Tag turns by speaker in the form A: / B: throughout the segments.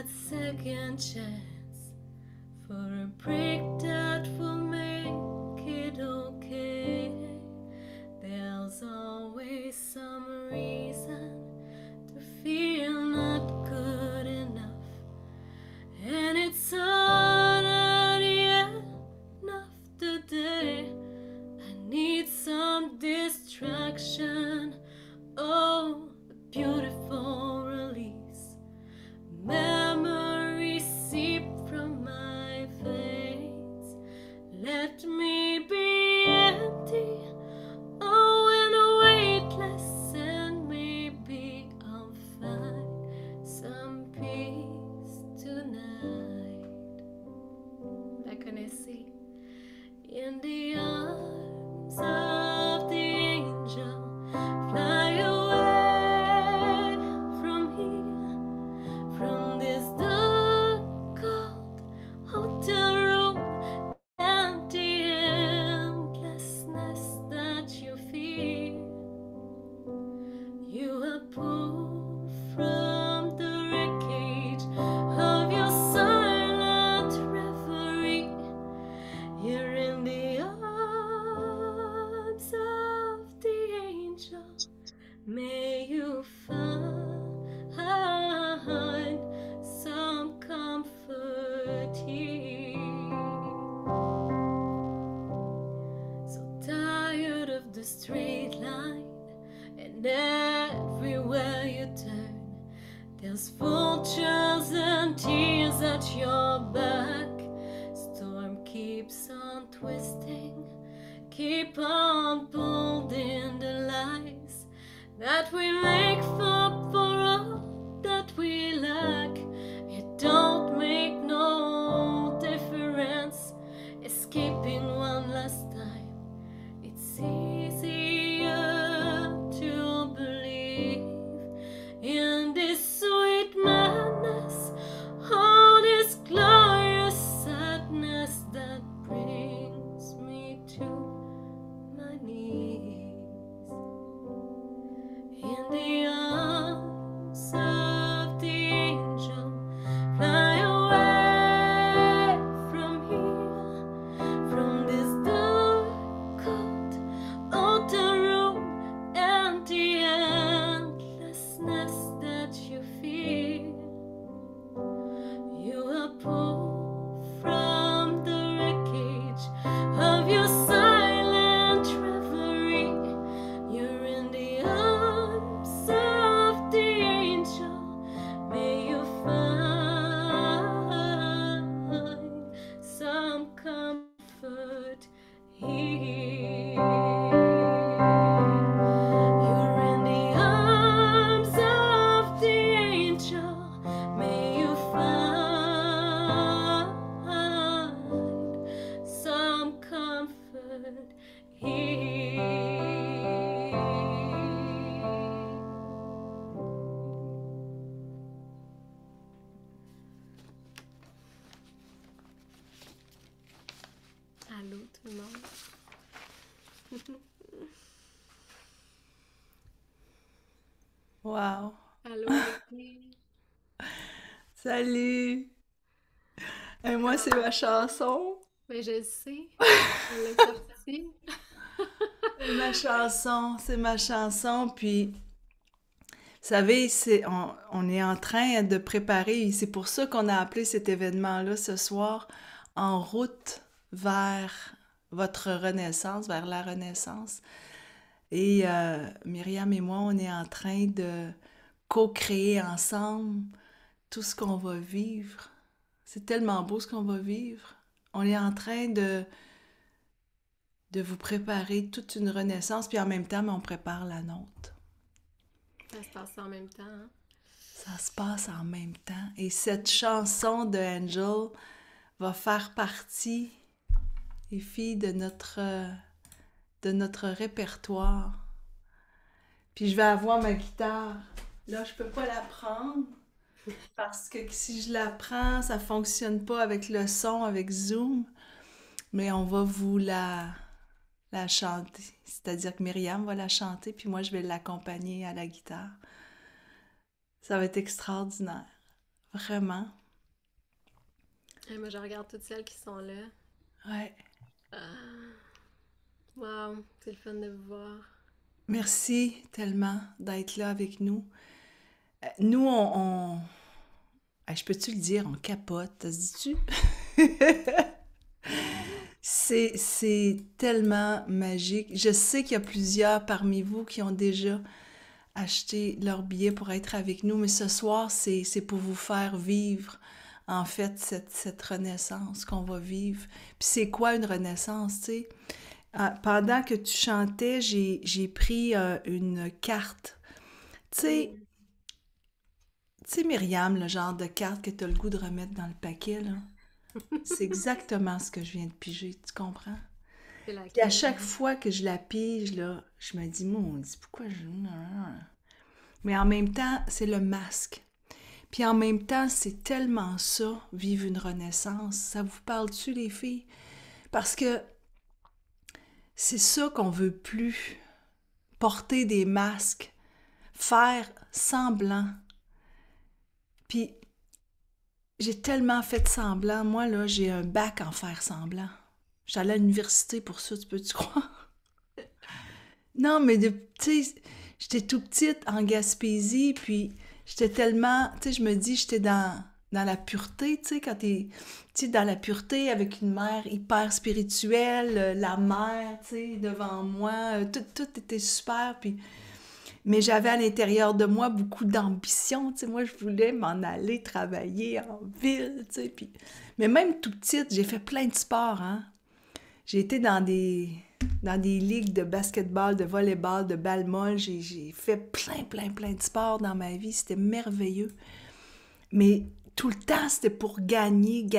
A: that second chance for a break that will make it okay. There's always some reason to feel not good enough, and it's already enough today. I need some distraction, oh, a beautiful release. Memories seep from my veins. Let me be empty, oh, and weightless, and maybe I'll find some peace tonight. La connaissez? In the arms of the angel, fly away from here, from this dark, cold hotel room, and the endlessness that you feel. You are pulled from the wreckage of your silent reverie. You're in the arms of the angel. May you find some comfort here. So tired of the straight line, and everywhere you turn, there's vultures and tears at your back. Storm keeps on twisting, keep on building the lies that we make for all that we lack. It don't make no difference escaping one last time. It's easier to believe in this sweet madness, oh, this glorious sadness that brings me to my knees. In the arms of the angel, fly away from here, from this dark, cold, outer room, and the endlessness that you feel. You are pulled from the wreckage of your silent reverie. You're in the arms of the angel. May you find some comfort here. You're in the arms of the angel. May you find some comfort here. Allô tout le monde.
B: Wow!
A: Allô Vicky.
B: Salut! Et moi, c'est ma chanson.
A: Ben je le sais. Elle est sortie.
B: C'est ma chanson, c'est ma chanson. Puis, vous savez, on est en train de préparer. C'est pour ça qu'on a appelé cet événement-là ce soir En route vers votre renaissance, vers la renaissance. Et Myriam et moi, on est en train de co-créer ensemble tout ce qu'on va vivre. C'est tellement beau ce qu'on va vivre. On est en train de vous préparer toute une renaissance, puis en même temps, on prépare la nôtre.
A: Ça se passe en même temps, hein?
B: Ça se passe en même temps. Et cette chanson de Angel va faire partie, les filles, de notre répertoire. Puis je vais avoir ma guitare. Là, je peux pas la prendre parce que si je la prends, ça fonctionne pas avec le son, avec Zoom. Mais on va vous la chanter. C'est-à-dire que Myriam va la chanter, puis moi, je vais l'accompagner à la guitare. Ça va être extraordinaire. Vraiment.
A: Moi, je regarde toutes celles qui sont là.
B: Ouais.
A: Wow, c'est le fun de vous voir.
B: Merci tellement d'être là avec nous. Nous, je peux-tu le dire, on capote, ça se dit-tu? C'est tellement magique. Je sais qu'il y a plusieurs parmi vous qui ont déjà acheté leur billet pour être avec nous, mais ce soir, c'est pour vous faire vivre, en fait, cette renaissance qu'on va vivre. Puis c'est quoi une renaissance, tu sais? Pendant que tu chantais, j'ai pris une carte. Tu sais, Myriam, le genre de carte que tu as le goût de remettre dans le paquet, là. C'est exactement ce que je viens de piger, tu comprends?
A: C'est
B: Puis à
A: laquelle?
B: chaque fois que je la pige, là, je me dis, maudit, pourquoi je... Mais en même temps, c'est le masque. Puis en même temps, c'est tellement ça, vivre une renaissance. Ça vous parle-tu, les filles? Parce que c'est ça qu'on veut plus. Porter des masques, faire semblant. Puis j'ai tellement fait semblant. Moi, là, j'ai un bac en faire semblant. J'allais à l'université pour ça, tu peux-tu croire? Non, mais tu sais, j'étais tout petite en Gaspésie, puis j'étais tellement, tu sais, je me dis, j'étais dans la pureté, tu sais, quand tu sais, dans la pureté avec une mère hyper spirituelle, la mère, tu sais, devant moi, tout était super, puis... Mais j'avais à l'intérieur de moi beaucoup d'ambition, tu sais, moi, je voulais m'en aller travailler en ville, tu sais, puis... Mais même tout petite, j'ai fait plein de sports, hein. J'ai été dans des ligues de basketball, de volleyball, de balle molle. J'ai fait plein de sports dans ma vie. C'était merveilleux. Mais tout le temps, c'était pour gagner. Tu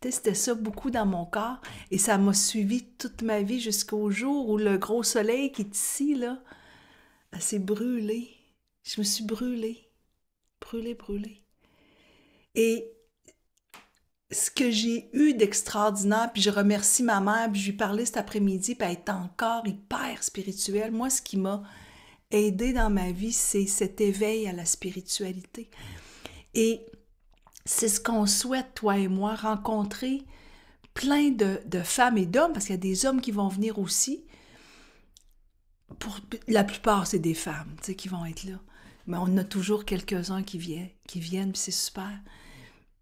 B: sais, c'était ça beaucoup dans mon corps. Et ça m'a suivi toute ma vie jusqu'au jour où le gros soleil qui est ici, là, s'est brûlé. Je me suis brûlée. Brûlée. Et ce que j'ai eu d'extraordinaire, puis je remercie ma mère, puis je lui parlais cet après-midi, puis elle est encore hyper spirituelle. Moi, ce qui m'a aidée dans ma vie, c'est cet éveil à la spiritualité. Et c'est ce qu'on souhaite, toi et moi, rencontrer plein de femmes et d'hommes, parce qu'il y a des hommes qui vont venir aussi. La plupart, c'est des femmes, tu sais, qui vont être là. Mais on a toujours quelques-uns qui viennent, puis c'est super.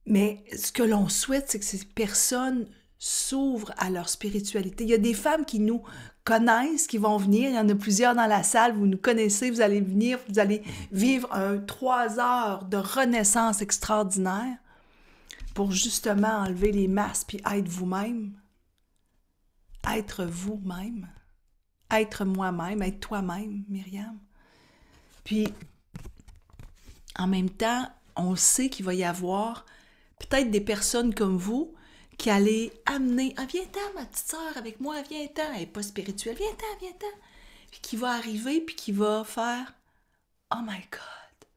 B: Mais ce que l'on souhaite, c'est que ces personnes s'ouvrent à leur spiritualité. Il y a des femmes qui nous connaissent, qui vont venir. Il y en a plusieurs dans la salle. Vous nous connaissez, vous allez venir, vous allez vivre 3 heures de renaissance extraordinaire pour justement enlever les masques puis être vous-même. Être vous-même. Être moi-même, être toi-même, Myriam. Puis, en même temps, on sait qu'il va y avoir peut-être des personnes comme vous qui allez amener « Ah, viens-t'en, ma petite sœur, avec moi, viens-t'en. Elle n'est pas spirituelle. Viens-t'en. » Puis qui va arriver, puis qui va faire « Oh my God!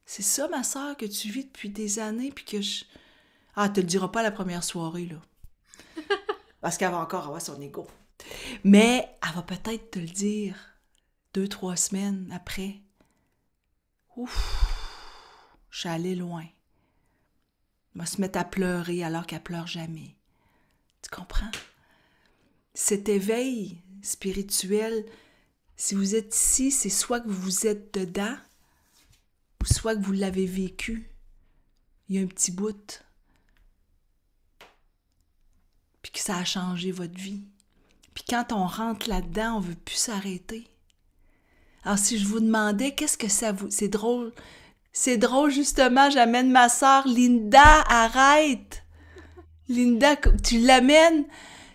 B: C'est ça, ma sœur, que tu vis depuis des années, puis que je... » Ah, elle te le dira pas la première soirée, là. Parce qu'elle va encore avoir son ego. Mais elle va peut-être te le dire 2-3 semaines après. Ouf! Je suis allée loin. Elle va se mettre à pleurer alors qu'elle pleure jamais. Tu comprends? Cet éveil spirituel, si vous êtes ici, c'est soit que vous êtes dedans, ou soit que vous l'avez vécu. Il y a un petit bout. Puis que ça a changé votre vie. Puis quand on rentre là-dedans, on ne veut plus s'arrêter. Alors si je vous demandais, qu'est-ce que ça vous... C'est drôle. C'est drôle, justement, j'amène ma sœur Linda, arrête! Linda, tu l'amènes.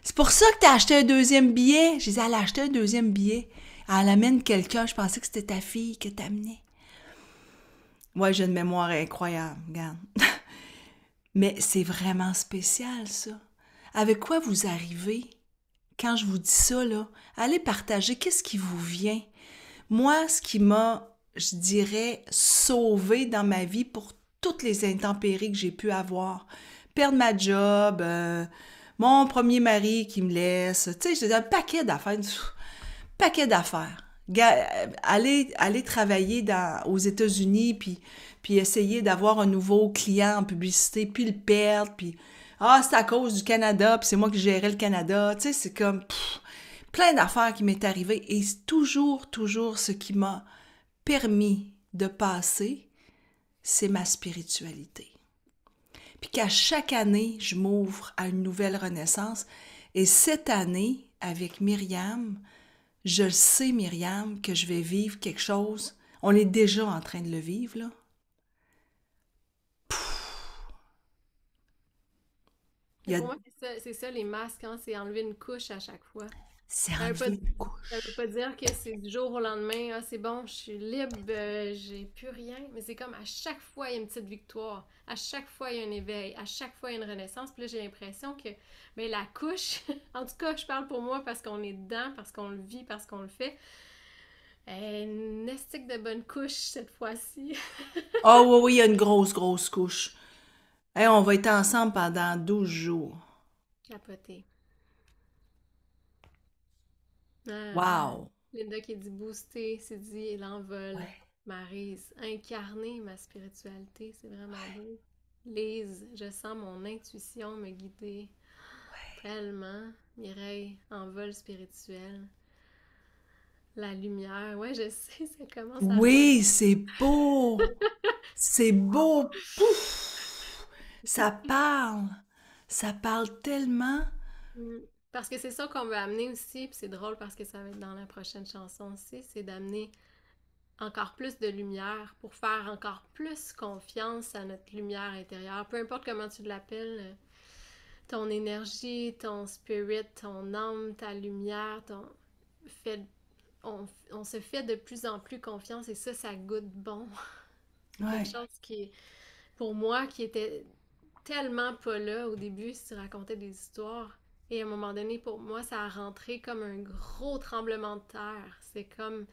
B: C'est pour ça que tu as acheté un deuxième billet. Je disais, elle a acheté un deuxième billet. Elle amène quelqu'un, je pensais que c'était ta fille que t'amenais. Ouais, j'ai une mémoire incroyable, regarde. Mais c'est vraiment spécial, ça. Avec quoi vous arrivez? Quand je vous dis ça, là, allez partager. Qu'est-ce qui vous vient? Moi, ce qui m'a, je dirais, sauvé dans ma vie pour toutes les intempéries que j'ai pu avoir. Perdre ma job, mon premier mari qui me laisse, tu sais, j'ai un paquet d'affaires. Aller travailler aux États-Unis, puis essayer d'avoir un nouveau client en publicité, puis le perdre, puis c'est à cause du Canada, puis c'est moi qui gérais le Canada. Tu sais, c'est comme plein d'affaires qui m'est arrivé. Et c'est toujours ce qui m'a permis de passer, c'est ma spiritualité. Puis qu'à chaque année, je m'ouvre à une nouvelle renaissance. Et cette année, avec Myriam, je le sais, Myriam, que je vais vivre quelque chose. On est déjà en train de le vivre, là. Il y
A: Mais
B: a...
A: pour moi, c'est ça les masques, hein, c'est enlever une couche à chaque fois.
B: C'est
A: Ça veut pas,
B: enlever une
A: ça veut
B: couche.
A: pas dire que c'est du jour au lendemain, ah, c'est bon, je suis libre, j'ai plus rien. Mais c'est comme à chaque fois, il y a une petite victoire. À chaque fois, il y a un éveil. À chaque fois, il y a une renaissance. Puis là, j'ai l'impression que ben, la couche, en tout cas, je parle pour moi parce qu'on est dedans, parce qu'on le vit, parce qu'on le fait. Une estique de bonne couche cette fois-ci.
B: Oh oui, oui, il y a une grosse couche. Hey, on va être ensemble pendant 12 jours.
A: Capoté. Ah,
B: Wow!
A: Linda qui dit booster, c'est dit l'envol.
B: Ouais,
A: Maryse, incarner ma spiritualité, c'est vraiment beau. Lise, je sens mon intuition me guider tellement. Mireille, envol spirituel. La lumière, ouais, je sais, ça commence à faire.
B: oui, c'est beau! C'est beau! Pouf! Ça parle! Ça parle tellement!
A: Mm. Parce que c'est ça qu'on veut amener aussi, puis c'est drôle parce que ça va être dans la prochaine chanson aussi, c'est d'amener encore plus de lumière pour faire encore plus confiance à notre lumière intérieure. Peu importe comment tu l'appelles, ton énergie, ton spirit, ton âme, ta lumière, fait, on se fait de plus en plus confiance et ça goûte bon. C'est quelque
B: Ouais,
A: chose qui, pour moi, qui était tellement pas là au début si tu racontais des histoires. Et à un moment donné, pour moi, ça a rentré comme un gros tremblement de terre. C'est comme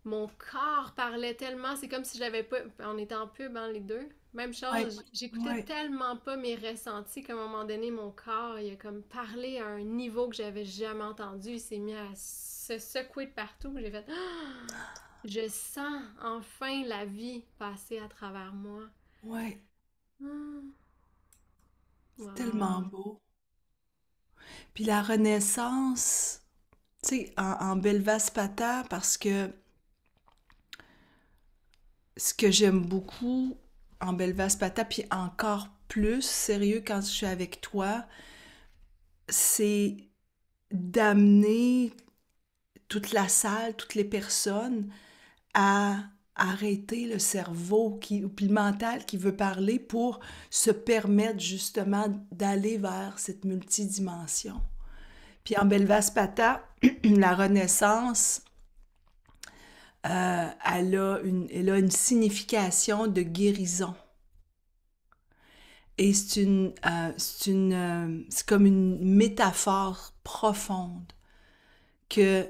A: mon corps parlait tellement, c'est comme si je l'avais pas. On était en pub, hein, les deux. Même
B: ouais,
A: chose, j'écoutais
B: ouais.
A: tellement pas mes ressentis qu'à un moment donné, mon corps, il a comme parlé à un niveau que j'avais jamais entendu. Il s'est mis à se secouer de partout. J'ai fait ah! Je sens enfin la vie passer à travers moi.
B: Ouais,
A: Ah,
B: c'est
A: wow.
B: tellement beau. Puis la Renaissance, tu sais, en Belvaspata, parce que ce que j'aime beaucoup en Belvaspata, puis encore plus sérieux quand je suis avec toi, c'est d'amener toute la salle, toutes les personnes à arrêter le cerveau puis le mental qui veut parler pour se permettre justement d'aller vers cette multidimension. Puis en Belvaspata, la Renaissance, elle a une signification de guérison. Et c'est comme une métaphore profonde que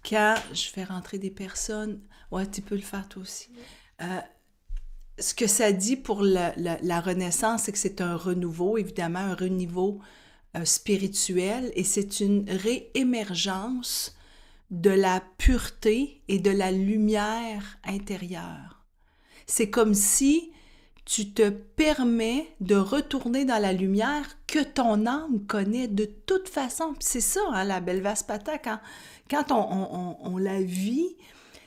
B: quand je fais rentrer des personnes, ouais, tu peux le faire toi aussi. Euh, Ce que ça dit pour la Renaissance, c'est que c'est un renouveau, évidemment, un renouveau spirituel, et c'est une réémergence de la pureté et de la lumière intérieure. C'est comme si tu te permets de retourner dans la lumière que ton âme connaît de toute façon. Puis c'est ça, hein, la Belvaspata, quand on la vit,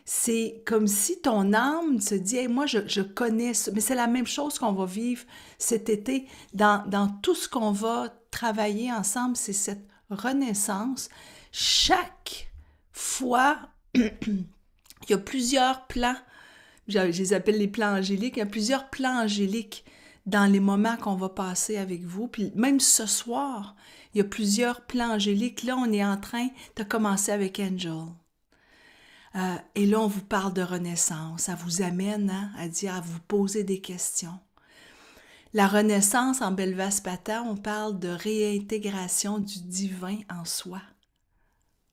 B: c'est comme si ton âme se dit hey, moi, je connais ça. Mais c'est la même chose qu'on va vivre cet été. Dans tout ce qu'on va travailler ensemble, c'est cette renaissance. Chaque fois, il y a plusieurs plans. Je les appelle les plans angéliques. Il y a plusieurs plans angéliques dans les moments qu'on va passer avec vous. Puis même ce soir, il y a plusieurs plans angéliques. Là, on est en train de commencer avec Angel. Et là, on vous parle de renaissance. Ça vous amène à dire, à vous poser des questions. La renaissance en Belvaspata, on parle de réintégration du divin en soi.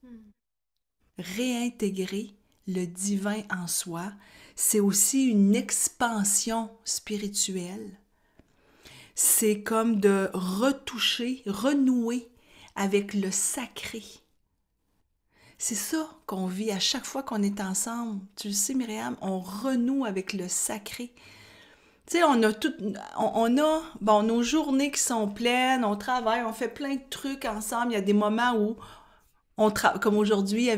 A: Hmm.
B: Réintégrer le divin en soi, c'est aussi une expansion spirituelle. C'est comme de retoucher, renouer avec le sacré. C'est ça qu'on vit à chaque fois qu'on est ensemble. Tu le sais, Myriam, on renoue avec le sacré. Tu sais, on a, bon, nos journées qui sont pleines, on travaille, on fait plein de trucs ensemble. Il y a des moments où comme aujourd'hui,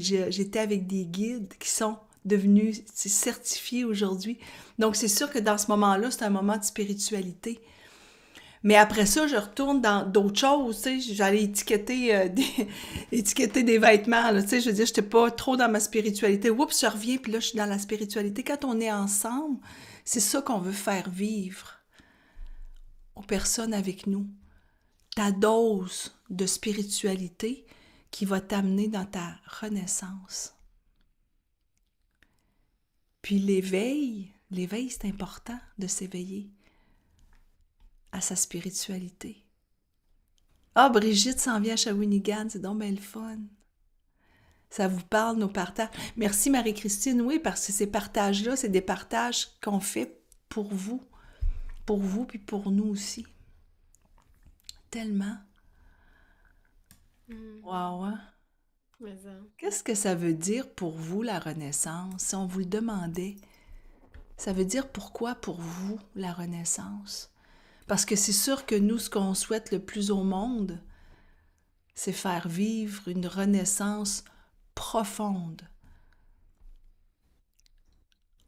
B: j'étais avec des guides qui sont devenus certifiés aujourd'hui. Donc, c'est sûr que dans ce moment-là, c'est un moment de spiritualité. Mais après ça, je retourne dans d'autres choses, tu sais, j'allais étiqueter des vêtements, là, tu sais, je veux dire, j'étais pas trop dans ma spiritualité. Oups, je reviens, puis là, je suis dans la spiritualité. Quand on est ensemble, c'est ça qu'on veut faire vivre aux personnes avec nous. Ta dose de spiritualité qui va t'amener dans ta renaissance. Puis l'éveil, c'est important de s'éveiller à sa spiritualité. Ah, Brigitte s'en vient à Shawinigan, c'est donc bien le fun. Ça vous parle, nos partages. Merci Marie-Christine, oui, parce que ces partages-là, c'est des partages qu'on fait pour vous puis pour nous aussi. Tellement. Wow, hein?
A: Mais ça.
B: Qu'est-ce que ça veut dire pour vous, la Renaissance? Si on vous le demandait, ça veut dire pourquoi pour vous, la Renaissance? Parce que c'est sûr que nous, ce qu'on souhaite le plus au monde, c'est faire vivre une renaissance profonde.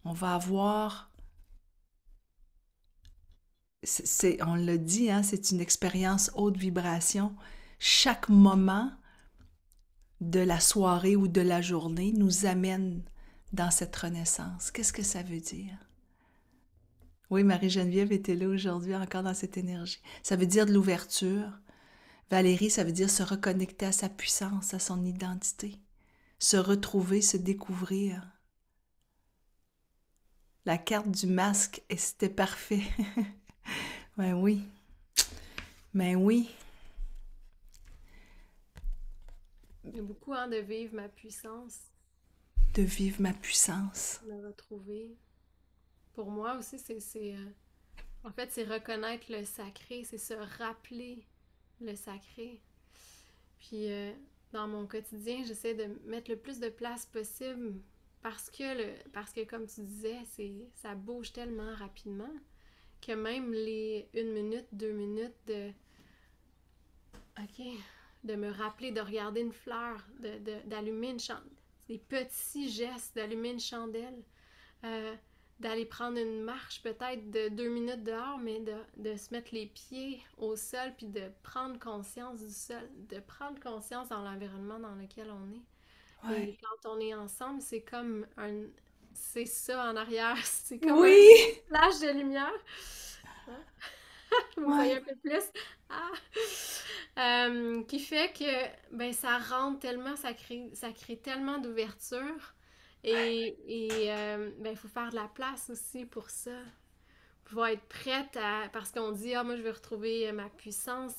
B: On va avoir, on l'a dit, hein, c'est une expérience haute vibration. Chaque moment de la soirée ou de la journée nous amène dans cette renaissance. Qu'est-ce que ça veut dire? Oui, Marie-Geneviève était là aujourd'hui encore dans cette énergie. Ça veut dire de l'ouverture. Valérie, ça veut dire se reconnecter à sa puissance, à son identité. Se retrouver, se découvrir. La carte du masque, et c'était parfait. Ben oui. Ben oui.
A: Il y a beaucoup de vivre ma puissance,
B: De vivre ma puissance.
A: de me retrouver. Pour moi aussi, en fait, c'est reconnaître le sacré, c'est se rappeler le sacré. Puis, dans mon quotidien, j'essaie de mettre le plus de place possible parce que comme tu disais, ça bouge tellement rapidement que même les 1 minute, 2 minutes OK, de me rappeler de regarder une fleur, d'allumer une chandelle, des petits gestes, d'allumer une chandelle, euh, d'aller prendre une marche peut-être de 2 minutes dehors, mais de se mettre les pieds au sol puis de prendre conscience du sol, de prendre conscience dans l'environnement dans lequel on est.
B: Ouais.
A: Et quand on est ensemble, c'est comme c'est ça en arrière, c'est comme
B: Oui!
A: un flash de lumière. Vous voyez un peu plus. Ah! Qui fait que ben, ça rentre tellement, ça crée tellement d'ouverture. Ben, il faut faire de la place aussi pour ça. Faut être prête à. Parce qu'on dit, ah, moi, je veux retrouver ma puissance,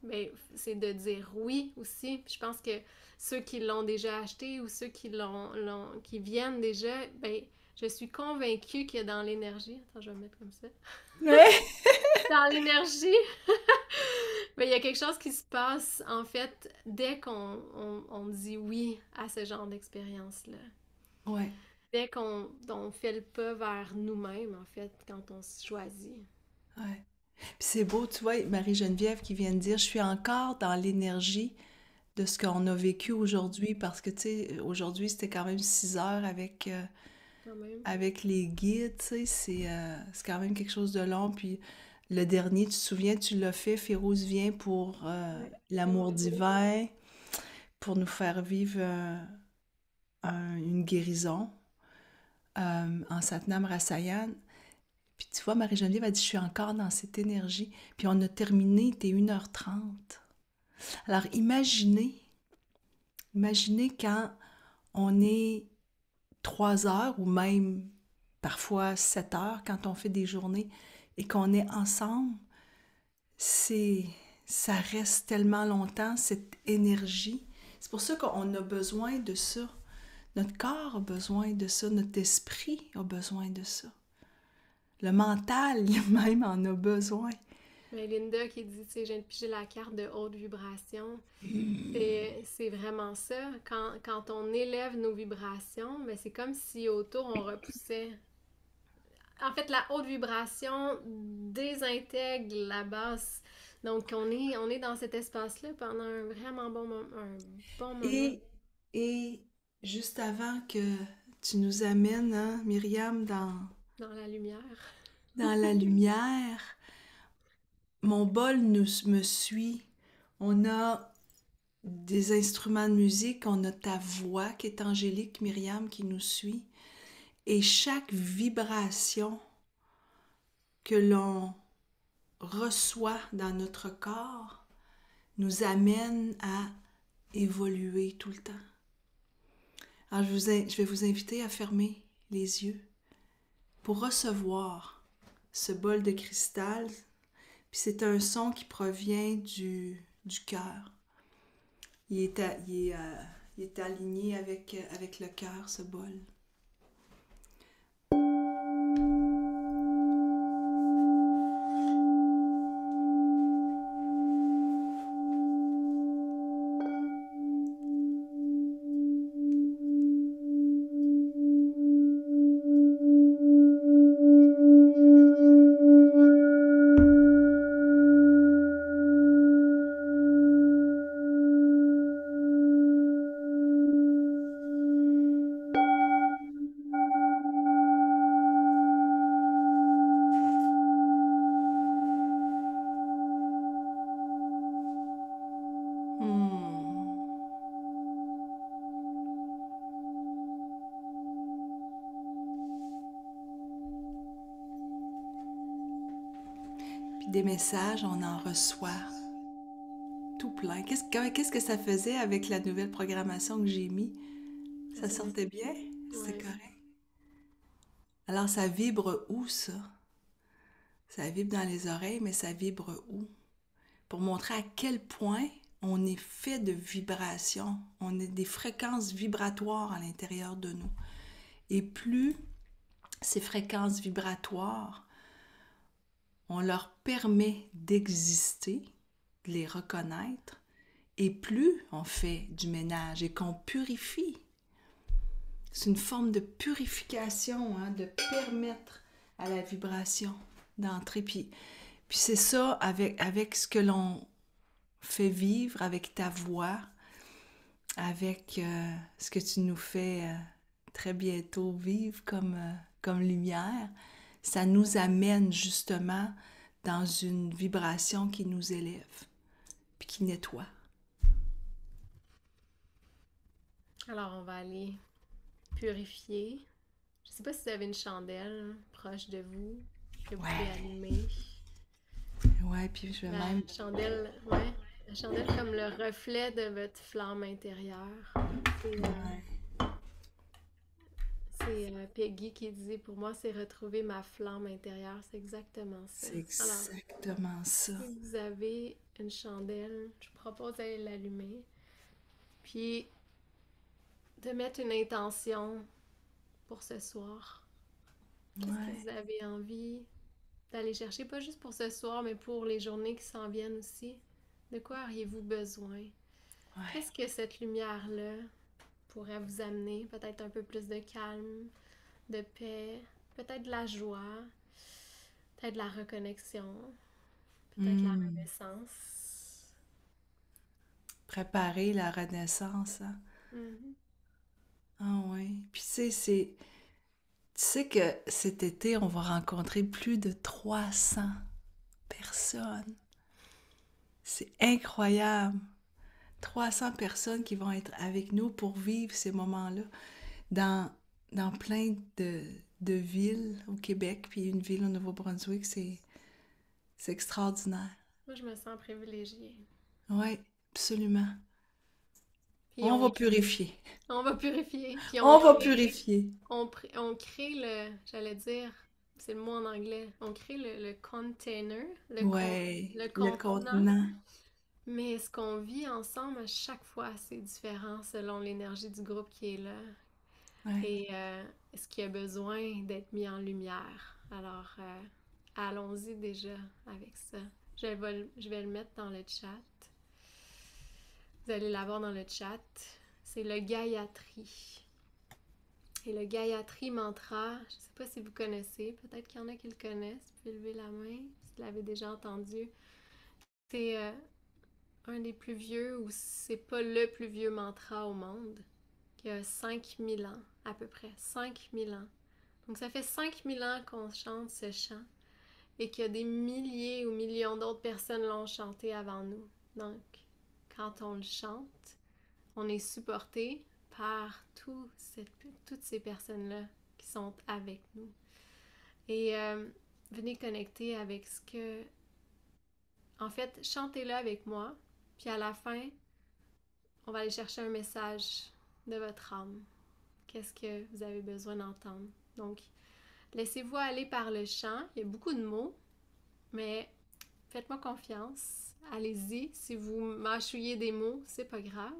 A: ben, c'est de dire oui aussi. Puis je pense que ceux qui l'ont déjà acheté ou ceux qui viennent déjà, ben, je suis convaincue que dans l'énergie. Attends, je vais me mettre comme ça.
B: Ouais.
A: Dans l'énergie, ben, il y a quelque chose qui se passe, en fait, dès qu'on dit oui à ce genre d'expérience-là.
B: Ouais.
A: Dès qu'on fait le pas vers nous-mêmes, en fait, quand on se choisit.
B: Ouais. Puis c'est beau, tu vois, Marie-Geneviève qui vient de dire, je suis encore dans l'énergie de ce qu'on a vécu aujourd'hui, parce que, tu sais, aujourd'hui, c'était quand même 6 heures
A: Quand même.
B: avec les guides, tu sais, c'est quand même quelque chose de long, puis le dernier, tu te souviens, tu l'as fait, Férouz vient pour
A: Ouais.
B: l'amour divin, pour nous faire vivre une guérison en Satnam Rasayan. Puis tu vois, Marie-Geneviève a dit, je suis encore dans cette énergie. Puis on a terminé, t'es 1h30. Alors imaginez quand on est 3 heures ou même parfois 7 heures quand on fait des journées et qu'on est ensemble, ça reste tellement longtemps, cette énergie. C'est pour ça qu'on a besoin de ça. Notre corps a besoin de ça, notre esprit a besoin de ça. Le mental, même, en a besoin.
A: Mais Linda qui dit, tu sais, je viens de piger la carte de haute vibration. C'est vraiment ça. Quand on élève nos vibrations, ben c'est comme si autour on repoussait. En fait, la haute vibration désintègre la basse. Donc, on est dans cet espace-là pendant un vraiment un bon moment.
B: Et, et juste avant que tu nous amènes, hein, Myriam,
A: Dans la lumière.
B: dans la lumière, mon bol me suit. On a des instruments de musique, on a ta voix qui est angélique, Myriam, qui nous suit. Et chaque vibration que l'on reçoit dans notre corps nous amène à évoluer tout le temps. Alors, je vais vous inviter à fermer les yeux pour recevoir ce bol de cristal. Puis c'est un son qui provient du cœur. Il est aligné avec le cœur, ce bol. Puis des messages, on en reçoit tout plein. Qu'est-ce que ça faisait avec la nouvelle programmation que j'ai mis? Ça sortait bien? C'était
A: Ouais.
B: correct? Alors, ça vibre où, ça? Ça vibre dans les oreilles, mais ça vibre où? Pour montrer à quel point on est fait de vibrations. On a des fréquences vibratoires à l'intérieur de nous. Et plus ces fréquences vibratoires, on leur permet d'exister, de les reconnaître, et plus on fait du ménage et qu'on purifie. C'est une forme de purification, hein, de permettre à la vibration d'entrer. Puis c'est ça avec ce que l'on fait vivre, avec ta voix, avec ce que tu nous fais très bientôt vivre comme lumière. Ça nous amène justement dans une vibration qui nous élève, puis qui nettoie.
A: Alors, on va aller purifier. Je sais pas si vous avez une chandelle proche de vous que vous pouvez allumer.
B: Ouais, puis je vais même...
A: La chandelle comme le reflet de votre flamme intérieure. C'est Peggy qui dit, pour moi, c'est retrouver ma flamme intérieure. C'est exactement ça.
B: C'est exactement ça.
A: Si vous avez une chandelle, je vous propose d'aller l'allumer. Puis, de mettre une intention pour ce soir. Qu'est-ce que vous avez envie d'aller chercher, pas juste pour ce soir, mais pour les journées qui s'en viennent aussi? De quoi auriez-vous besoin?
B: Ouais.
A: Qu'est-ce que cette lumière-là pourrait vous amener? Peut-être un peu plus de calme, de paix, peut-être de la joie, peut-être de la reconnexion, peut-être la renaissance.
B: Préparer la renaissance, hein?
A: Mm-hmm.
B: Ah oui. Puis tu sais que cet été, on va rencontrer plus de 300 personnes. C'est incroyable. 300 personnes qui vont être avec nous pour vivre ces moments-là dans plein de villes au Québec, puis une ville au Nouveau-Brunswick. C'est extraordinaire.
A: Moi, je me sens privilégiée.
B: Oui, absolument.
A: Puis
B: on va purifier.
A: On va purifier. Puis
B: on va purifier.
A: On crée j'allais dire, c'est le mot en anglais, on crée le container,
B: le contenant.
A: Mais ce qu'on vit ensemble à chaque fois, c'est différent selon l'énergie du groupe qui est là. Ouais. Et ce qui a besoin d'être mis en lumière. Alors, allons-y déjà avec ça. Je vais le mettre dans le chat. Vous allez l'avoir dans le chat. C'est le Gayatri. Et le Gayatri mantra, je ne sais pas si vous connaissez, peut-être qu'il y en a qui le connaissent. Vous pouvez lever la main si vous l'avez déjà entendu. C'est un des plus vieux, ou c'est pas le plus vieux mantra au monde, qui a 5000 ans à peu près. 5000 ans. Donc ça fait 5000 ans qu'on chante ce chant et que des milliers ou millions d'autres personnes l'ont chanté avant nous. Donc, quand on le chante, on est supporté par toutes ces personnes-là qui sont avec nous. Et venez connecter avec ce que... En fait, chantez-le avec moi, puis à la fin, on va aller chercher un message de votre âme. Qu'est-ce que vous avez besoin d'entendre? Donc, laissez-vous aller par le chant. Il y a beaucoup de mots, mais faites-moi confiance. Allez-y. Si vous mâchouillez des mots, c'est pas grave.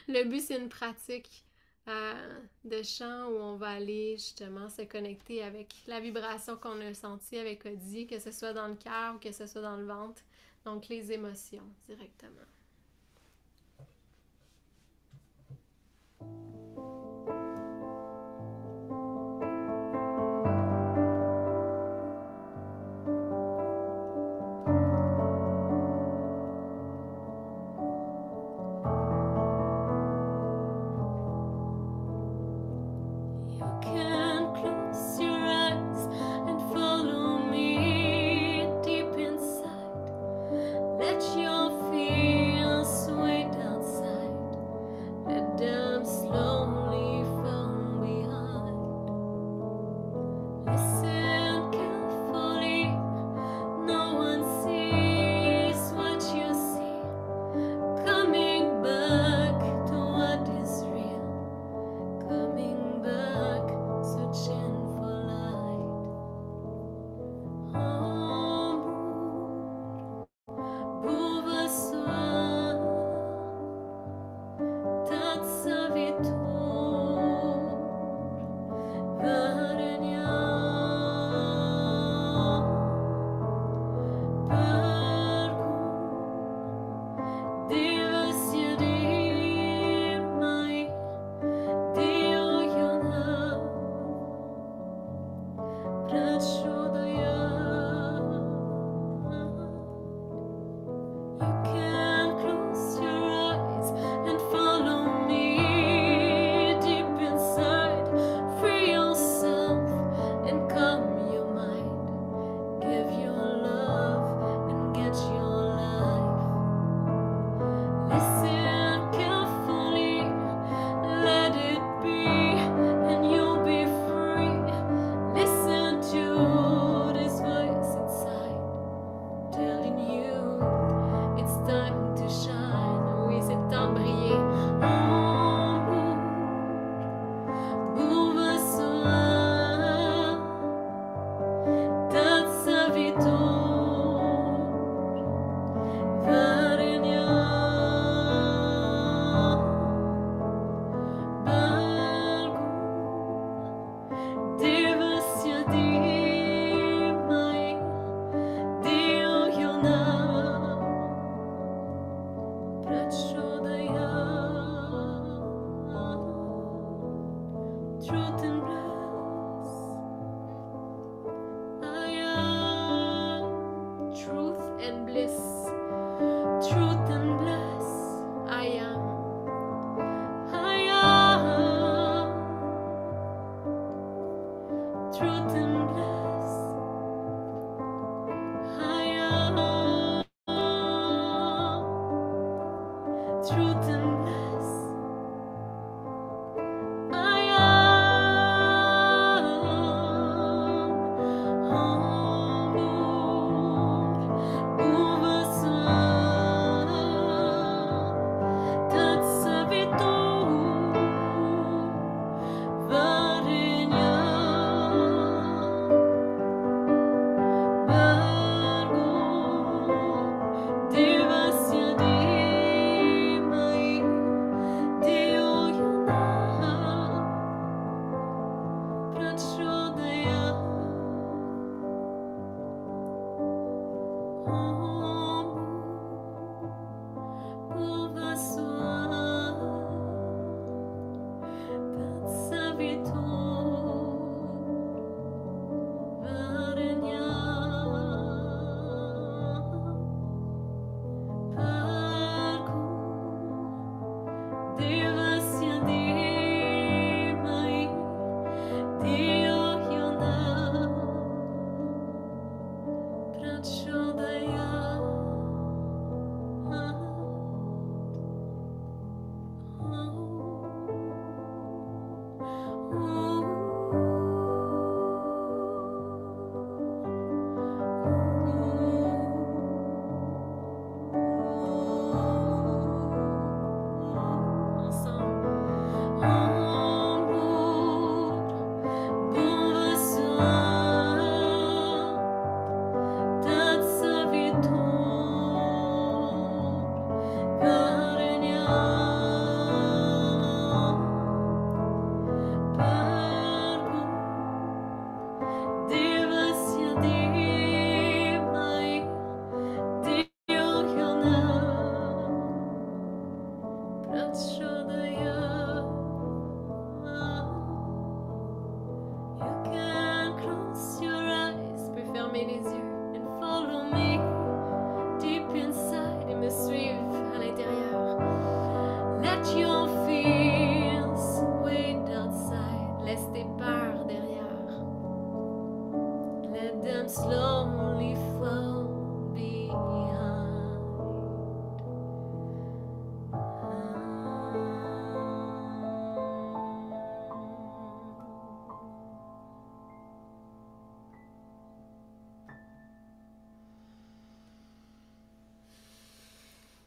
A: Le but, c'est une pratique de chant où on va aller justement se connecter avec la vibration qu'on a sentie avec Odi, que ce soit dans le cœur ou que ce soit dans le ventre. Donc, les émotions directement.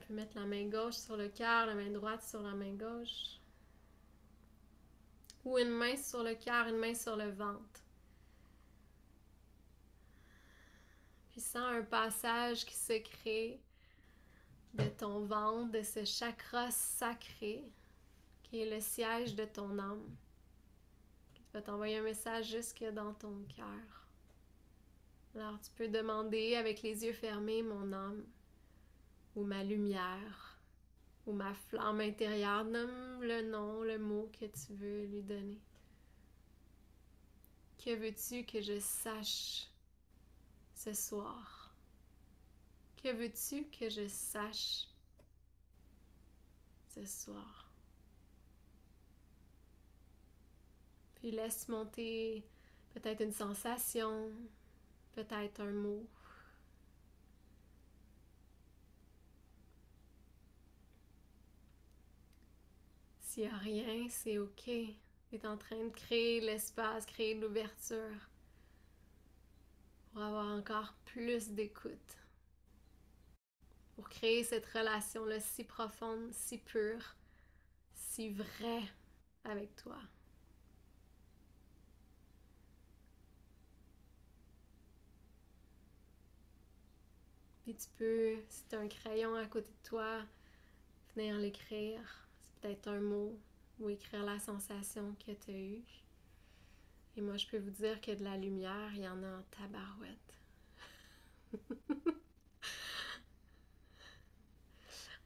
A: peux mettre la main gauche sur le cœur, la main droite sur la main gauche. Ou une main sur le cœur, une main sur le ventre. Puis sens un passage qui se crée de ton ventre, de ce chakra sacré qui est le siège de ton âme, qui va t'envoyer un message jusque dans ton cœur. Alors tu peux demander avec les yeux fermés, mon âme, ou ma lumière, ou ma flamme intérieure, nomme le nom, le mot que tu veux lui donner. Que veux-tu que je sache ce soir? Que veux-tu que je sache ce soir? Puis laisse monter peut-être une sensation, peut-être un mot. S'il n'y a rien, c'est ok. Tu es en train de créer l'espace, créer l'ouverture pour avoir encore plus d'écoute. Pour créer cette relation-là si profonde, si pure, si vraie avec toi. Puis tu peux, si tu as un crayon à côté de toi, venir l'écrire. C'est peut-être un mot ou écrire la sensation que tu as eue. Et moi, je peux vous dire que de la lumière, il y en a en tabarouette.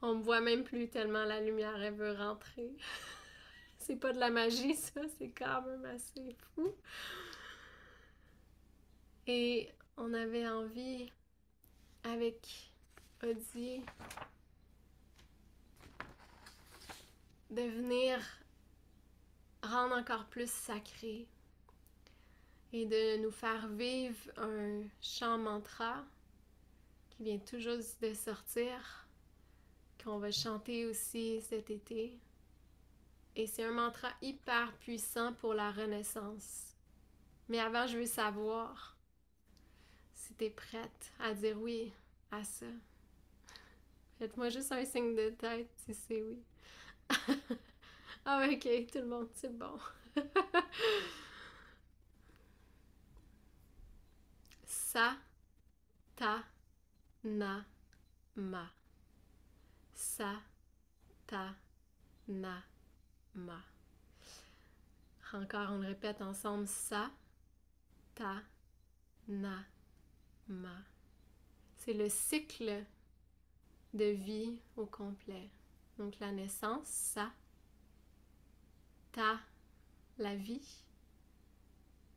A: On me voit même plus tellement la lumière, elle veut rentrer. C'est pas de la magie, ça, c'est quand même assez fou. Et on avait envie, avec Audie, de venir rendre encore plus sacré et de nous faire vivre un chant mantra qui vient tout juste de sortir, qu'on va chanter aussi cet été. Et c'est un mantra hyper puissant pour la renaissance. Mais avant, je veux savoir si t'es prête à dire oui à ça. Faites-moi juste un signe de tête si c'est oui. Ah ok, tout le monde, c'est bon. Sa, ta, na, ma. Sa, ta, na, ma. Encore, on le répète ensemble. Sa, ta, na, ma. C'est le cycle de vie au complet. Donc la naissance, sa, ta, la vie,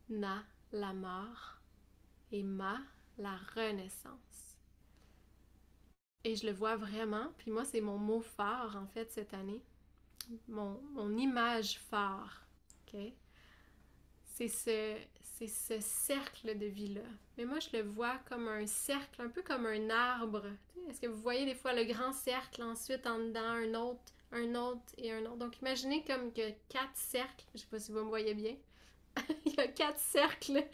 A: Na, la mort, et Ma, la renaissance. Et je le vois vraiment, puis moi c'est mon mot phare en fait cette année, mon image phare, ok? C'est ce cercle de vie-là. Mais moi, je le vois comme un cercle, un peu comme un arbre. Est-ce que vous voyez des fois le grand cercle, ensuite en dedans, un autre et un autre. Donc, imaginez comme que 4 cercles, je sais pas si vous me voyez bien, il y a 4 cercles,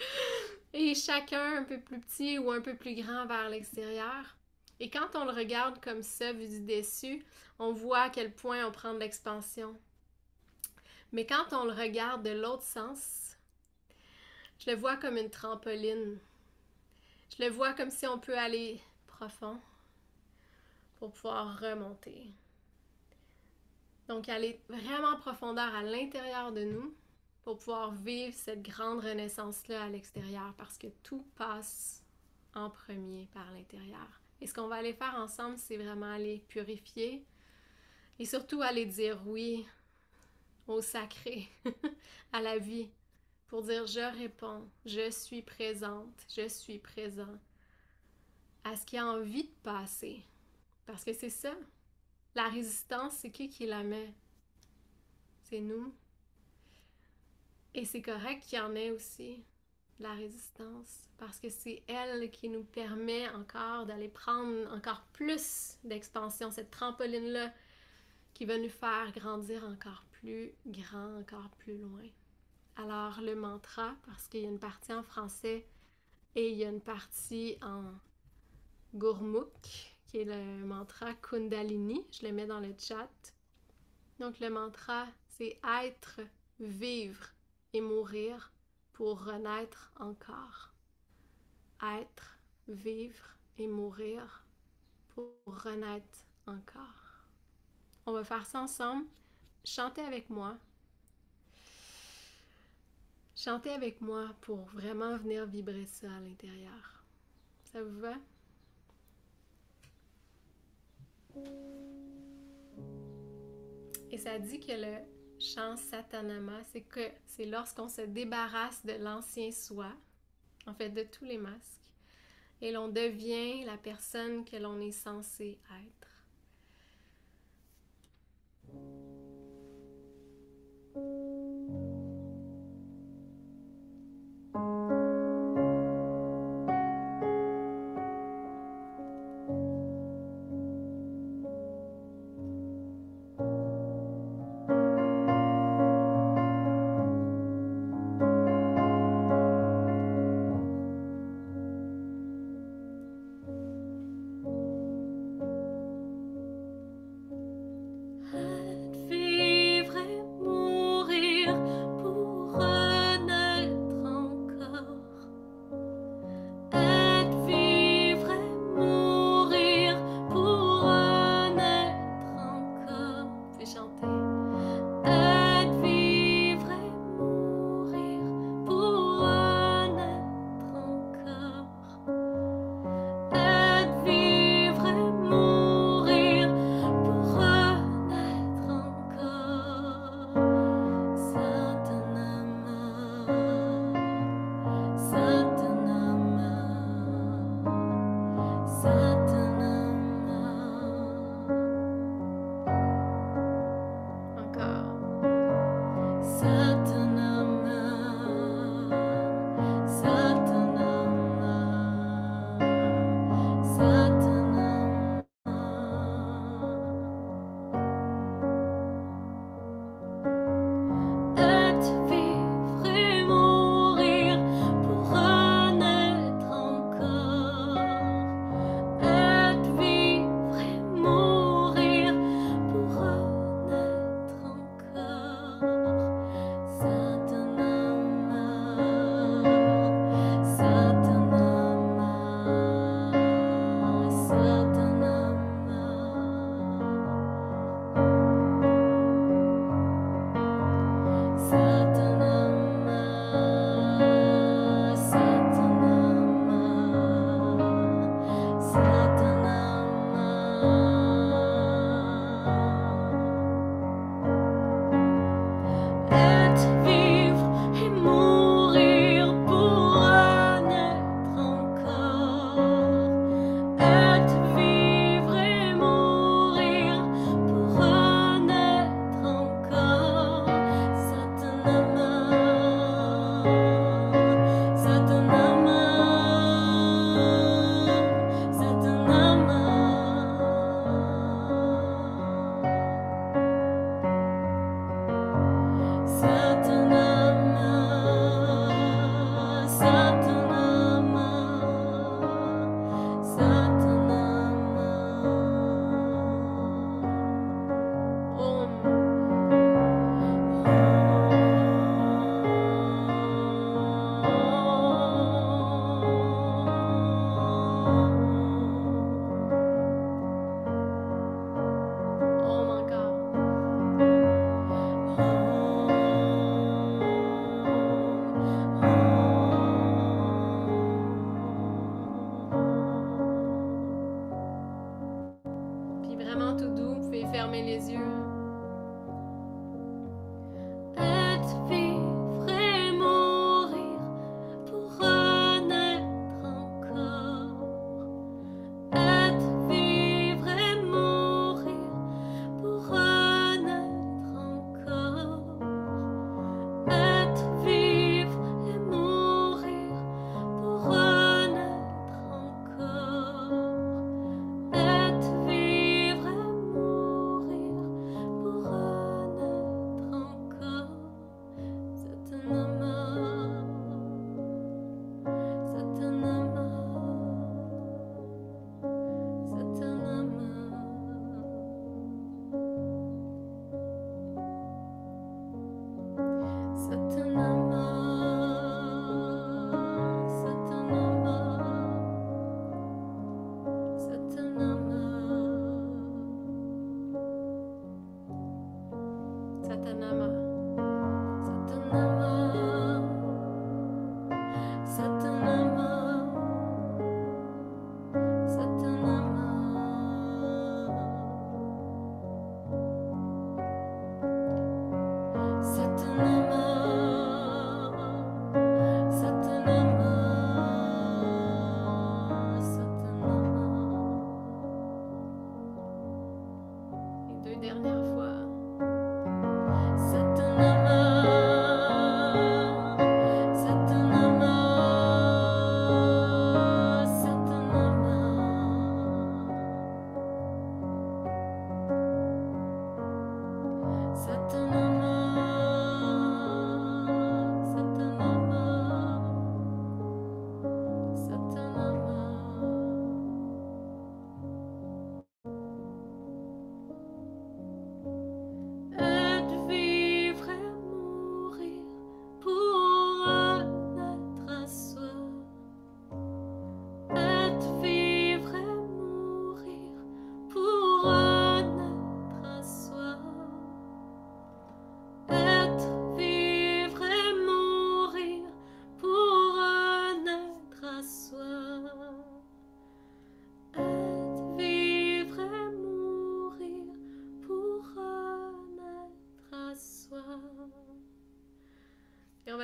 A: et chacun un peu plus petit ou un peu plus grand vers l'extérieur. Et quand on le regarde comme ça, vu du dessus, on voit à quel point on prend de l'expansion. Mais quand on le regarde de l'autre sens, je le vois comme une trampoline. Je le vois comme si on peut aller profond pour pouvoir remonter. Donc, aller vraiment en profondeur à l'intérieur de nous pour pouvoir vivre cette grande renaissance-là à l'extérieur parce que tout passe en premier par l'intérieur. Et ce qu'on va aller faire ensemble, c'est vraiment aller purifier et surtout aller dire oui au sacré, à la vie, pour dire je réponds, je suis présente, je suis présent à ce qui a envie de passer. Parce que c'est ça, la résistance, c'est qui la met? C'est nous. Et c'est correct qu'il y en ait aussi, la résistance, parce que c'est elle qui nous permet encore d'aller prendre encore plus d'expansion, cette trampoline-là qui va nous faire grandir encore plus grand, encore plus loin. Alors le mantra, parce qu'il y a une partie en français et il y a une partie en Gurmukh, qui est le mantra Kundalini, je le mets dans le chat. Donc le mantra, c'est être, vivre et mourir pour renaître encore. Être, vivre et mourir pour renaître encore. On va faire ça ensemble. Chantez avec moi. Chantez avec moi pour vraiment venir vibrer ça à l'intérieur. Ça vous va? Et ça dit que le chant Satanama, c'est que c'est lorsqu'on se débarrasse de l'ancien soi, en fait de tous les masques, et l'on devient la personne que l'on est censé être.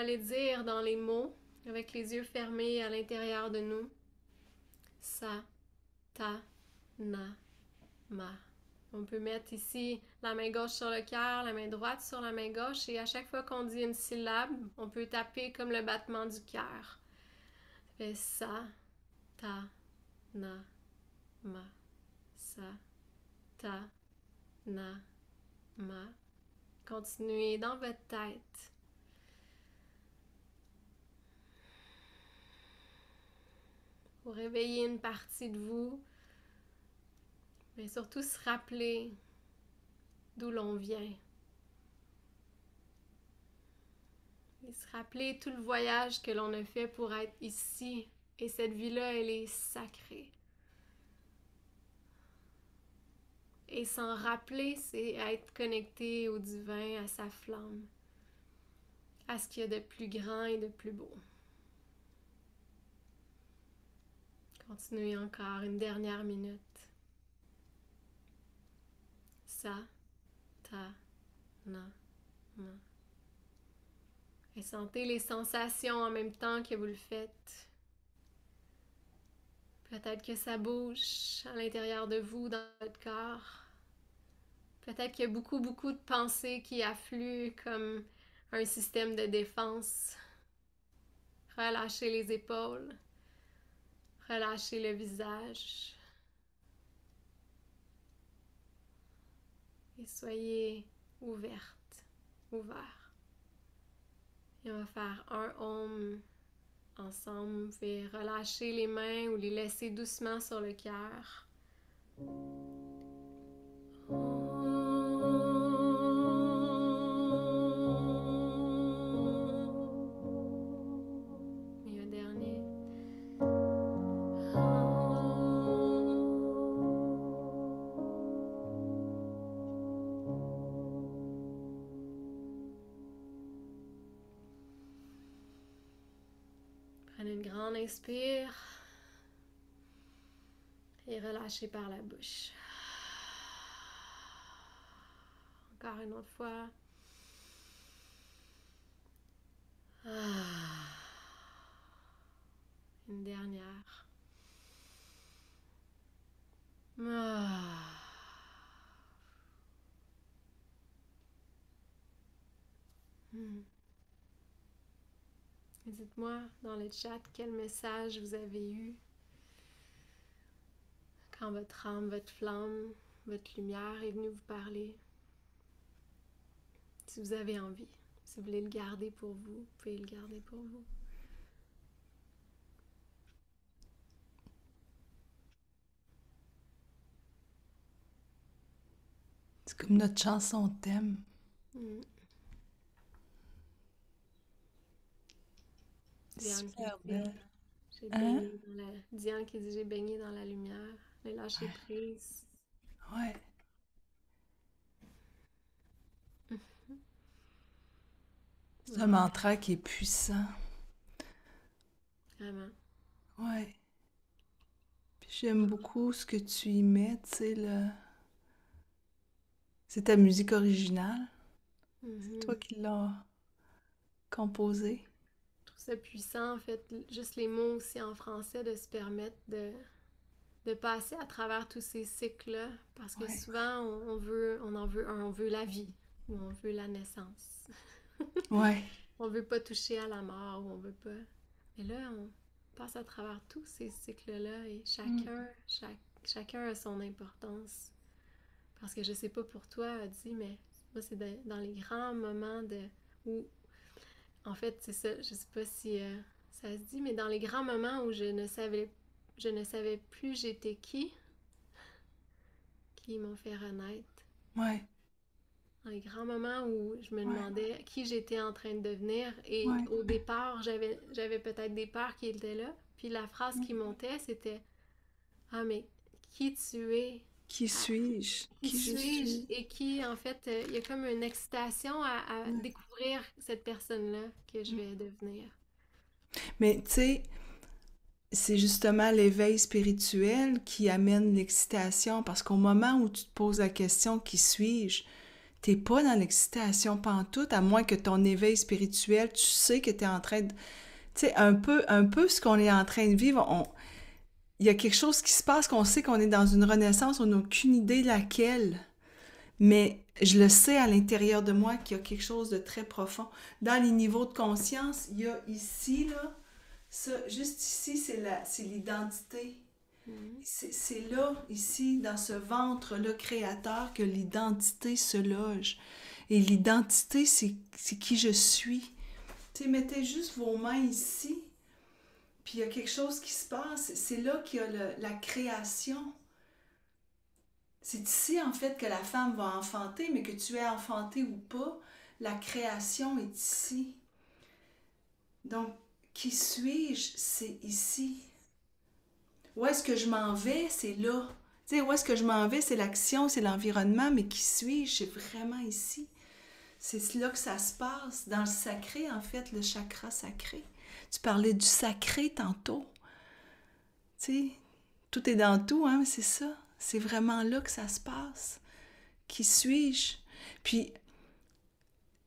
A: les dire dans les mots, avec les yeux fermés à l'intérieur de nous. Sa, ta, na, ma. On peut mettre ici la main gauche sur le cœur, la main droite sur la main gauche, et à chaque fois qu'on dit une syllabe, on peut taper comme le battement du cœur. Ça fait sa, ta, na, ma. Sa, ta, na, ma. Continuez dans votre tête. Pour réveiller une partie de vous, mais surtout se rappeler d'où l'on vient. Et se rappeler tout le voyage que l'on a fait pour être ici. Et cette vie-là, elle est sacrée. Et s'en rappeler, c'est être connecté au divin, à sa flamme, à ce qu'il y a de plus grand et de plus beau. Continuez encore une dernière minute. Sa, ta, na, ma. Et sentez les sensations en même temps que vous le faites. Peut-être que ça bouge à l'intérieur de vous, dans votre corps. Peut-être qu'il y a beaucoup de pensées qui affluent comme un système de défense. Relâchez les épaules. Relâchez le visage. Et soyez ouverte, ouvert. Et on va faire un Om ensemble. Vous pouvez relâcher les mains ou les laisser doucement sur le cœur. Et un dernier. Prenez une grande inspire et relâchez par la bouche. Encore une autre fois. Une dernière. Dites-moi dans le chat quel message vous avez eu quand votre âme, votre flamme, votre lumière est venue vous parler. Si vous avez envie, si vous voulez le garder pour vous, vous pouvez le garder pour vous.
B: C'est comme notre chanson thème.
A: Diane
B: Super
A: qui dit,
B: belle.
A: j'ai
B: Hein?
A: baigné dans la... Diane qui dit j'ai baigné dans la lumière, j'ai lâché prise.
B: Ouais. C'est un mantra qui est puissant.
A: Vraiment.
B: Ouais. Puis j'aime beaucoup ce que tu y mets, tu sais, c'est ta musique originale. C'est toi qui l'as composée.
A: Je trouve ça puissant, en fait, juste les mots aussi en français, de se permettre de passer à travers tous ces cycles-là, parce que souvent, on veut la vie, ou on veut la naissance.
B: Ouais.
A: On veut pas toucher à la mort, ou on veut pas... Mais là, on passe à travers tous ces cycles-là, et chacun a son importance. Parce que je sais pas pour toi, Adi, mais moi, c'est dans les grands moments où... En fait, c'est ça, je sais pas si ça se dit, mais dans les grands moments où je ne savais plus j'étais qui m'ont fait renaître.
B: Ouais.
A: Dans les grands moments où je me demandais qui j'étais en train de devenir, et
B: Ouais.
A: au départ, j'avais peut-être des peurs qui étaient là, puis la phrase qui montait, c'était « Ah, mais qui tu es?
B: Qui suis-je?
A: Qui
B: je
A: suis-je? »
B: suis?
A: Et qui, en fait, il y a comme une excitation à découvrir cette personne-là que je vais devenir.
B: Mais tu sais, c'est justement l'éveil spirituel qui amène l'excitation, parce qu'au moment où tu te poses la question « Qui suis-je? » T'es pas dans l'excitation pantoute, à moins que ton éveil spirituel, tu sais que t'es en train de... Tu sais, un peu ce qu'on est en train de vivre, il y a quelque chose qui se passe, qu'on sait qu'on est dans une renaissance, on n'a aucune idée laquelle. Mais je le sais à l'intérieur de moi qu'il y a quelque chose de très profond. Dans les niveaux de conscience, il y a ici, là, ça, juste ici, c'est l'identité. C'est là, ici, dans ce ventre-là créateur, que l'identité se loge. Et l'identité, c'est qui je suis. Tu sais, mettez juste vos mains ici, puis il y a quelque chose qui se passe. C'est là qu'il y a la création. C'est ici, en fait, que la femme va enfanter, mais que tu aies enfanté ou pas, la création est ici. Donc, qui suis-je? C'est ici. Où est-ce que je m'en vais? C'est là. Tu sais, où est-ce que je m'en vais? C'est l'action, c'est l'environnement, mais qui suis-je? C'est vraiment ici. C'est là que ça se passe, dans le sacré, en fait, le chakra sacré. Tu parlais du sacré tantôt. Tu sais, tout est dans tout, hein, mais c'est ça. C'est vraiment là que ça se passe. Qui suis-je? Puis,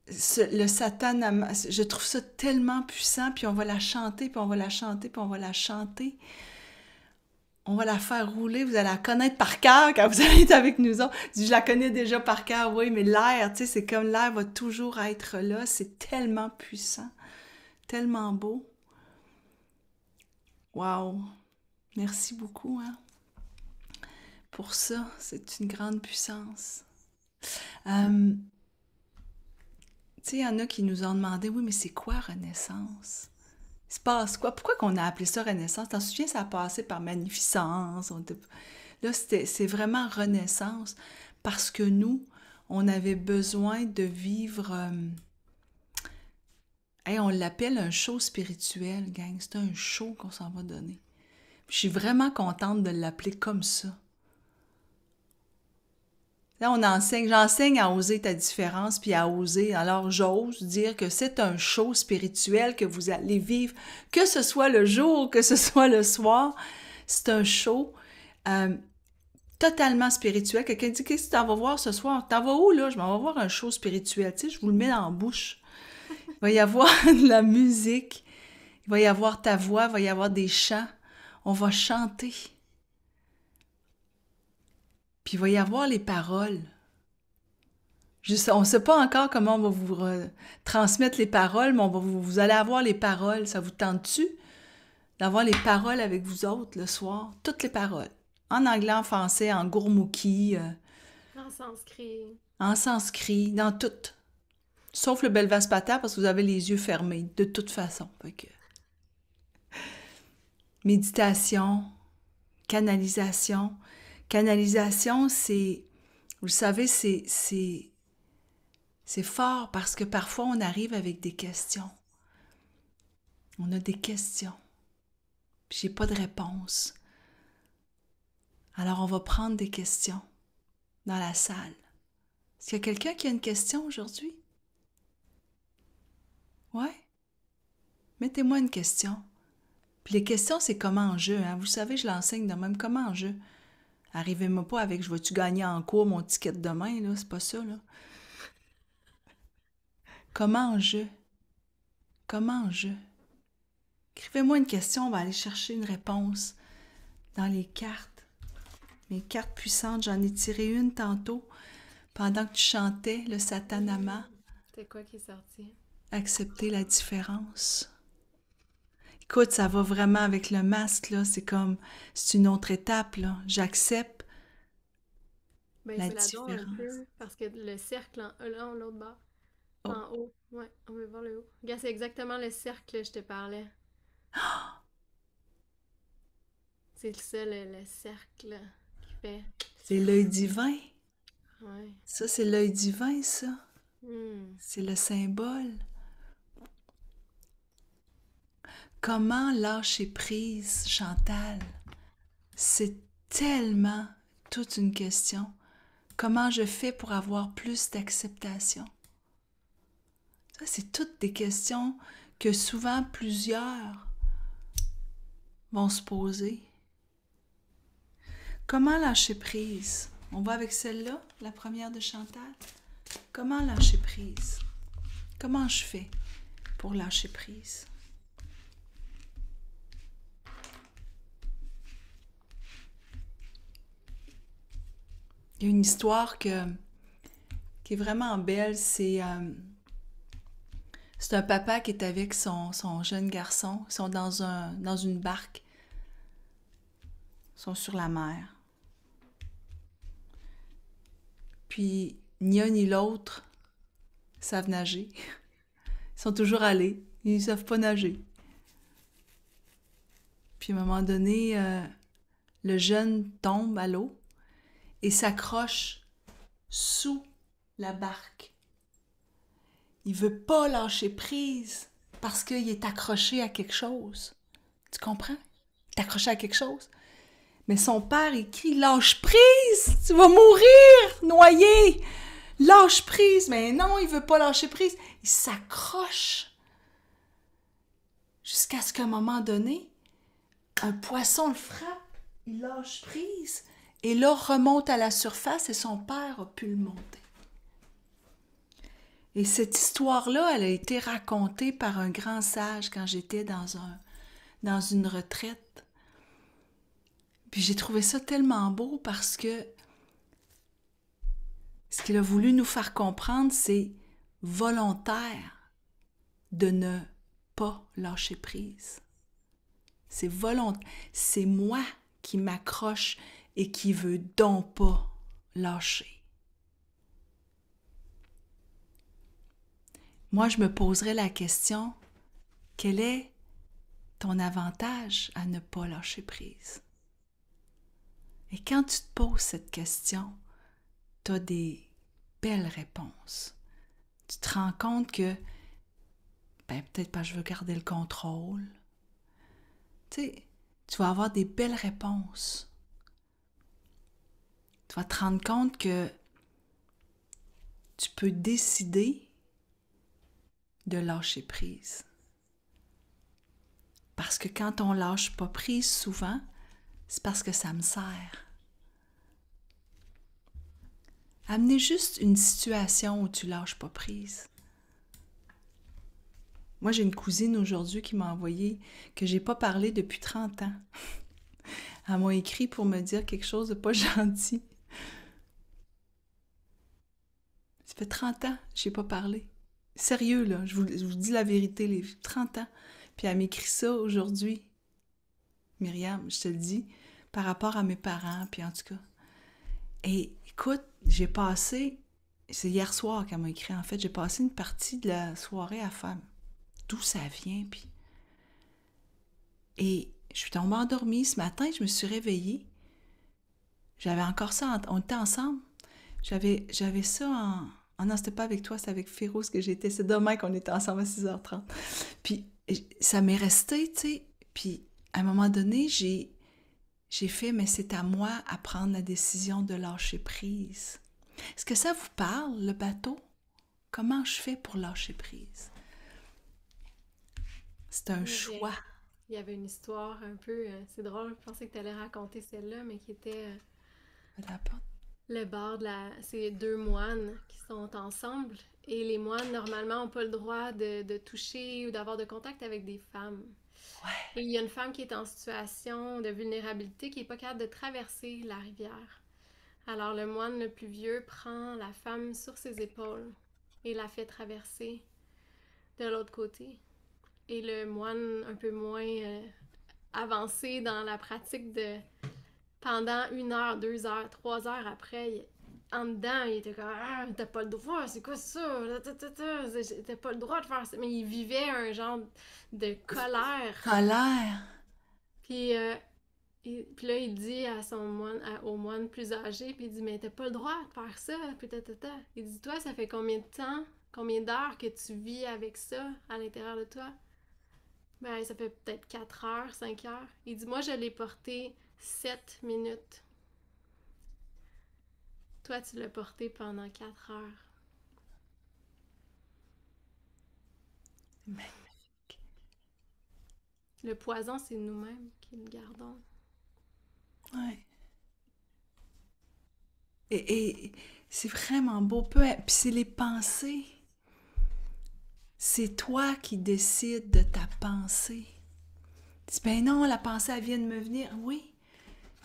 B: le Satanama, je trouve ça tellement puissant, puis on va la chanter, puis on va la chanter, puis on va la chanter. On va la faire rouler, vous allez la connaître par cœur quand vous allez être avec nous autres. Je la connais déjà par cœur, oui, mais l'air, tu sais, c'est comme l'air va toujours être là. C'est tellement puissant, tellement beau. Wow! Merci beaucoup, hein, pour ça. C'est une grande puissance. Tu sais, il y en a qui nous ont demandé, oui, mais c'est quoi Renaissance? Il se passe quoi? Pourquoi qu'on a appelé ça Renaissance? T'en souviens, ça a passé par Magnificence. Là, c'est vraiment Renaissance parce que nous, on avait besoin de vivre... on l'appelle un show spirituel, gang. C'est un show qu'on s'en va donner. Puis je suis vraiment contente de l'appeler comme ça. Là, j'enseigne à oser ta différence, puis à oser. Alors, j'ose dire que c'est un show spirituel que vous allez vivre, que ce soit le jour, que ce soit le soir. C'est un show totalement spirituel. Quelqu'un dit, qu'est-ce que tu t'en vas voir ce soir? T'en vas où, là? Je m'en vais voir un show spirituel. Tu sais, je vous le mets dans la bouche. Il va y avoir de la musique, il va y avoir ta voix, il va y avoir des chants. On va chanter. Puis il va y avoir les paroles. On ne sait pas encore comment on va vous transmettre les paroles, mais vous allez avoir les paroles. Ça vous tente-tu d'avoir les paroles avec vous autres le soir? Toutes les paroles. En anglais, en français, en gourmouki. En sanskrit, dans tout. Sauf le Belvaspata parce que vous avez les yeux fermés, de toute façon. Méditation, canalisation. Canalisation, c'est... Vous le savez, c'est fort parce que parfois on arrive avec des questions. On a des questions. Puis j'ai pas de réponse. Alors on va prendre des questions dans la salle. Est-ce qu'il y a quelqu'un qui a une question aujourd'hui? Ouais? Mettez-moi une question. Puis les questions, c'est comme en jeu, hein? Vous savez, je l'enseigne de même, comme en jeu. Arrivez-moi pas avec « je vais-tu gagner en cours mon ticket de demain », là, c'est pas ça, là. Comment en jeu? Comment en jeu? Écrivez-moi une question, on va aller chercher une réponse dans les cartes. Mes cartes puissantes, j'en ai tiré une tantôt pendant que tu chantais le Satanama.
A: C'était quoi qui est sorti?
B: Accepter la différence. Écoute, ça va vraiment avec le masque, là. C'est une autre étape, là. J'accepte la différence.
A: Un peu, parce que le cercle, là, l'autre bas, en haut. Ouais, on veut voir le haut. Regarde, c'est exactement le cercle que je te parlais. C'est ça, le cercle qui fait...
B: C'est l'œil divin.
A: Ouais.
B: Ça, c'est l'œil divin, ça. C'est le symbole. Comment lâcher prise, Chantal? C'est tellement toute une question. Comment je fais pour avoir plus d'acceptation? Ça, c'est toutes des questions que souvent plusieurs vont se poser. Comment lâcher prise? On va avec celle-là, la première de Chantal. Comment lâcher prise? Comment je fais pour lâcher prise? Il y a une histoire qui est vraiment belle, c'est un papa qui est avec son jeune garçon. Ils sont dans une barque. Ils sont sur la mer. Puis, ni un ni l'autre savent nager. Ils sont toujours allés. Ils ne savent pas nager. Puis, à un moment donné, le jeune tombe à l'eau et s'accroche sous la barque. Il veut pas lâcher prise parce qu'il est accroché à quelque chose. Tu comprends? Il est accroché à quelque chose. Mais son père, il crie « Lâche prise! Tu vas mourir, noyé! Lâche prise! » Mais non, il veut pas lâcher prise. Il s'accroche jusqu'à ce qu'à un moment donné, un poisson le frappe, il lâche prise et là remonte à la surface et son père a pu le monter. Et cette histoire-là, elle a été racontée par un grand sage quand j'étais dans une retraite. Puis j'ai trouvé ça tellement beau parce que ce qu'il a voulu nous faire comprendre, c'est volontaire de ne pas lâcher prise. C'est volontaire. C'est moi qui m'accroche et qui veut donc pas lâcher. Moi, je me poserais la question, quel est ton avantage à ne pas lâcher prise? Et quand tu te poses cette question, tu as des belles réponses. Tu te rends compte que, peut-être pas je veux garder le contrôle. Tu sais, tu vas avoir des belles réponses. Tu vas te rendre compte que tu peux décider de lâcher prise. Parce que quand on lâche pas prise souvent, c'est parce que ça me sert. Amenez juste une situation où tu lâches pas prise. Moi, j'ai une cousine aujourd'hui qui m'a envoyé que j'ai pas parlé depuis 30 ans. Elle m'a écrit pour me dire quelque chose de pas gentil. Ça fait 30 ans que j'ai pas parlé. Sérieux, là, je vous dis la vérité, les 30 ans. Puis elle m'écrit ça aujourd'hui. Myriam, je te le dis, par rapport à mes parents, puis en tout cas. Et écoute, j'ai passé, c'est hier soir qu'elle m'a écrit, en fait, j'ai passé une partie de la soirée à faire d'où ça vient, puis... Et je suis tombée endormie. Ce matin, je me suis réveillée. J'avais encore ça, on était ensemble. J'avais ça en... Ah non, c'était pas avec toi, c'est avec Férouz que j'étais. C'est demain qu'on était ensemble à 6h30. Puis ça m'est resté, tu sais. Puis à un moment donné, j'ai fait, mais c'est à moi à prendre la décision de lâcher prise. Est-ce que ça vous parle, le bateau? Comment je fais pour lâcher prise? C'est un choix.
A: Il y avait une histoire un peu, c'est drôle, je pensais que tu allais raconter celle-là, mais qui était le bord de la... C'est deux moines qui sont ensemble et les moines, normalement, n'ont pas le droit de toucher ou d'avoir de contact avec des femmes.
B: Ouais.
A: Et il y a une femme qui est en situation de vulnérabilité qui n'est pas capable de traverser la rivière. Alors le moine le plus vieux prend la femme sur ses épaules et la fait traverser de l'autre côté. Et le moine un peu moins avancé dans la pratique de pendant 1 heure, 2 heures, 3 heures après, en dedans, il était comme ah, t'as pas le droit, c'est quoi ça? T'as pas le droit de faire ça. Mais il vivait un genre de colère.
B: Colère.
A: Puis, puis là, il dit à son moine, au moine plus âgé, puis il dit mais t'as pas le droit de faire ça. Puis il dit toi, ça fait combien de temps, combien d'heures que tu vis avec ça à l'intérieur de toi? Ben, ça fait peut-être 4 heures, 5 heures. Il dit, moi, je l'ai porté 7 minutes. Toi, tu l'as porté pendant 4 heures.
B: Magnifique.
A: Le poison, c'est nous-mêmes qui le gardons.
B: Ouais. Et c'est vraiment beau. Puis c'est les pensées. C'est toi qui décides de ta pensée. Tu dis, ben non, la pensée, elle vient de me venir. Oui,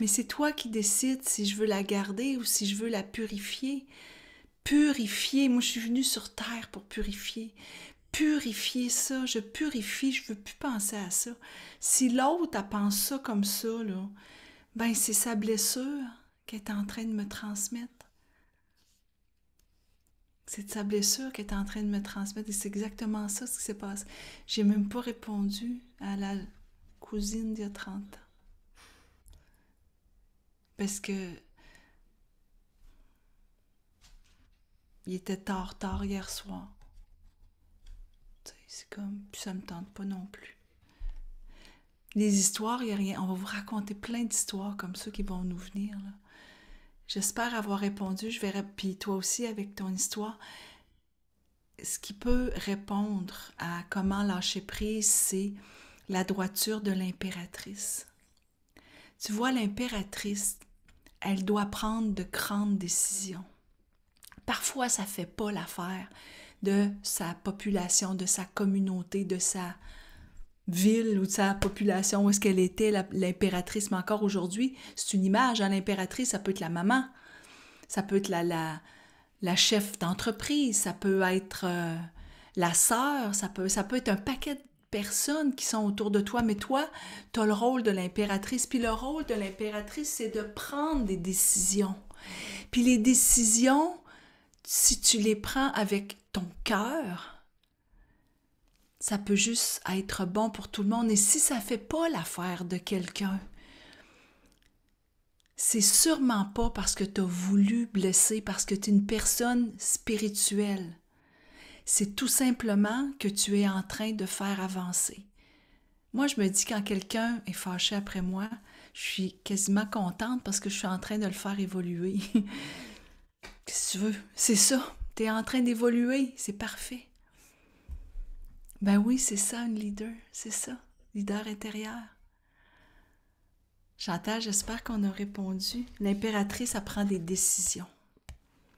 B: mais c'est toi qui décides si je veux la garder ou si je veux la purifier. Purifier, moi je suis venue sur Terre pour purifier. Purifier ça, je purifie, je veux plus penser à ça. Si l'autre, elle pense ça comme ça, là, ben c'est sa blessure qu'elle est en train de me transmettre. C'est de sa blessure qu'elle est en train de me transmettre et c'est exactement ça ce qui s'est passé. J'ai même pas répondu à la cousine d'il y a 30 ans. Parce que il était tard hier soir. C'est comme, puis ça me tente pas non plus. Les histoires, il n'y a rien. On va vous raconter plein d'histoires comme ça qui vont nous venir, là. J'espère avoir répondu. Je verrai, puis toi aussi avec ton histoire. Ce qui peut répondre à comment lâcher prise, c'est la droiture de l'impératrice. Tu vois, l'impératrice, elle doit prendre de grandes décisions. Parfois, ça ne fait pas l'affaire de sa population, de sa communauté, de sa ville ou de sa population, où est-ce qu'elle était, l'impératrice. Mais encore aujourd'hui, c'est une image. Hein? L'impératrice, ça peut être la maman, ça peut être la chef d'entreprise, ça peut être la sœur, ça peut être un paquet de personnes qui sont autour de toi, mais toi, tu as le rôle de l'impératrice. Puis le rôle de l'impératrice, c'est de prendre des décisions. Puis les décisions, si tu les prends avec ton cœur, ça peut juste être bon pour tout le monde. Et si ça ne fait pas l'affaire de quelqu'un, c'est sûrement pas parce que tu as voulu blesser, parce que tu es une personne spirituelle. C'est tout simplement que tu es en train de faire avancer. Moi, je me dis quand quelqu'un est fâché après moi, je suis quasiment contente parce que je suis en train de le faire évoluer. Qu'est-ce que tu veux? C'est ça. Tu es en train d'évoluer. C'est parfait. Ben oui, c'est ça, une leader. C'est ça. Leader intérieur. Chantal, j'espère qu'on a répondu. L'impératrice, elle prend des décisions.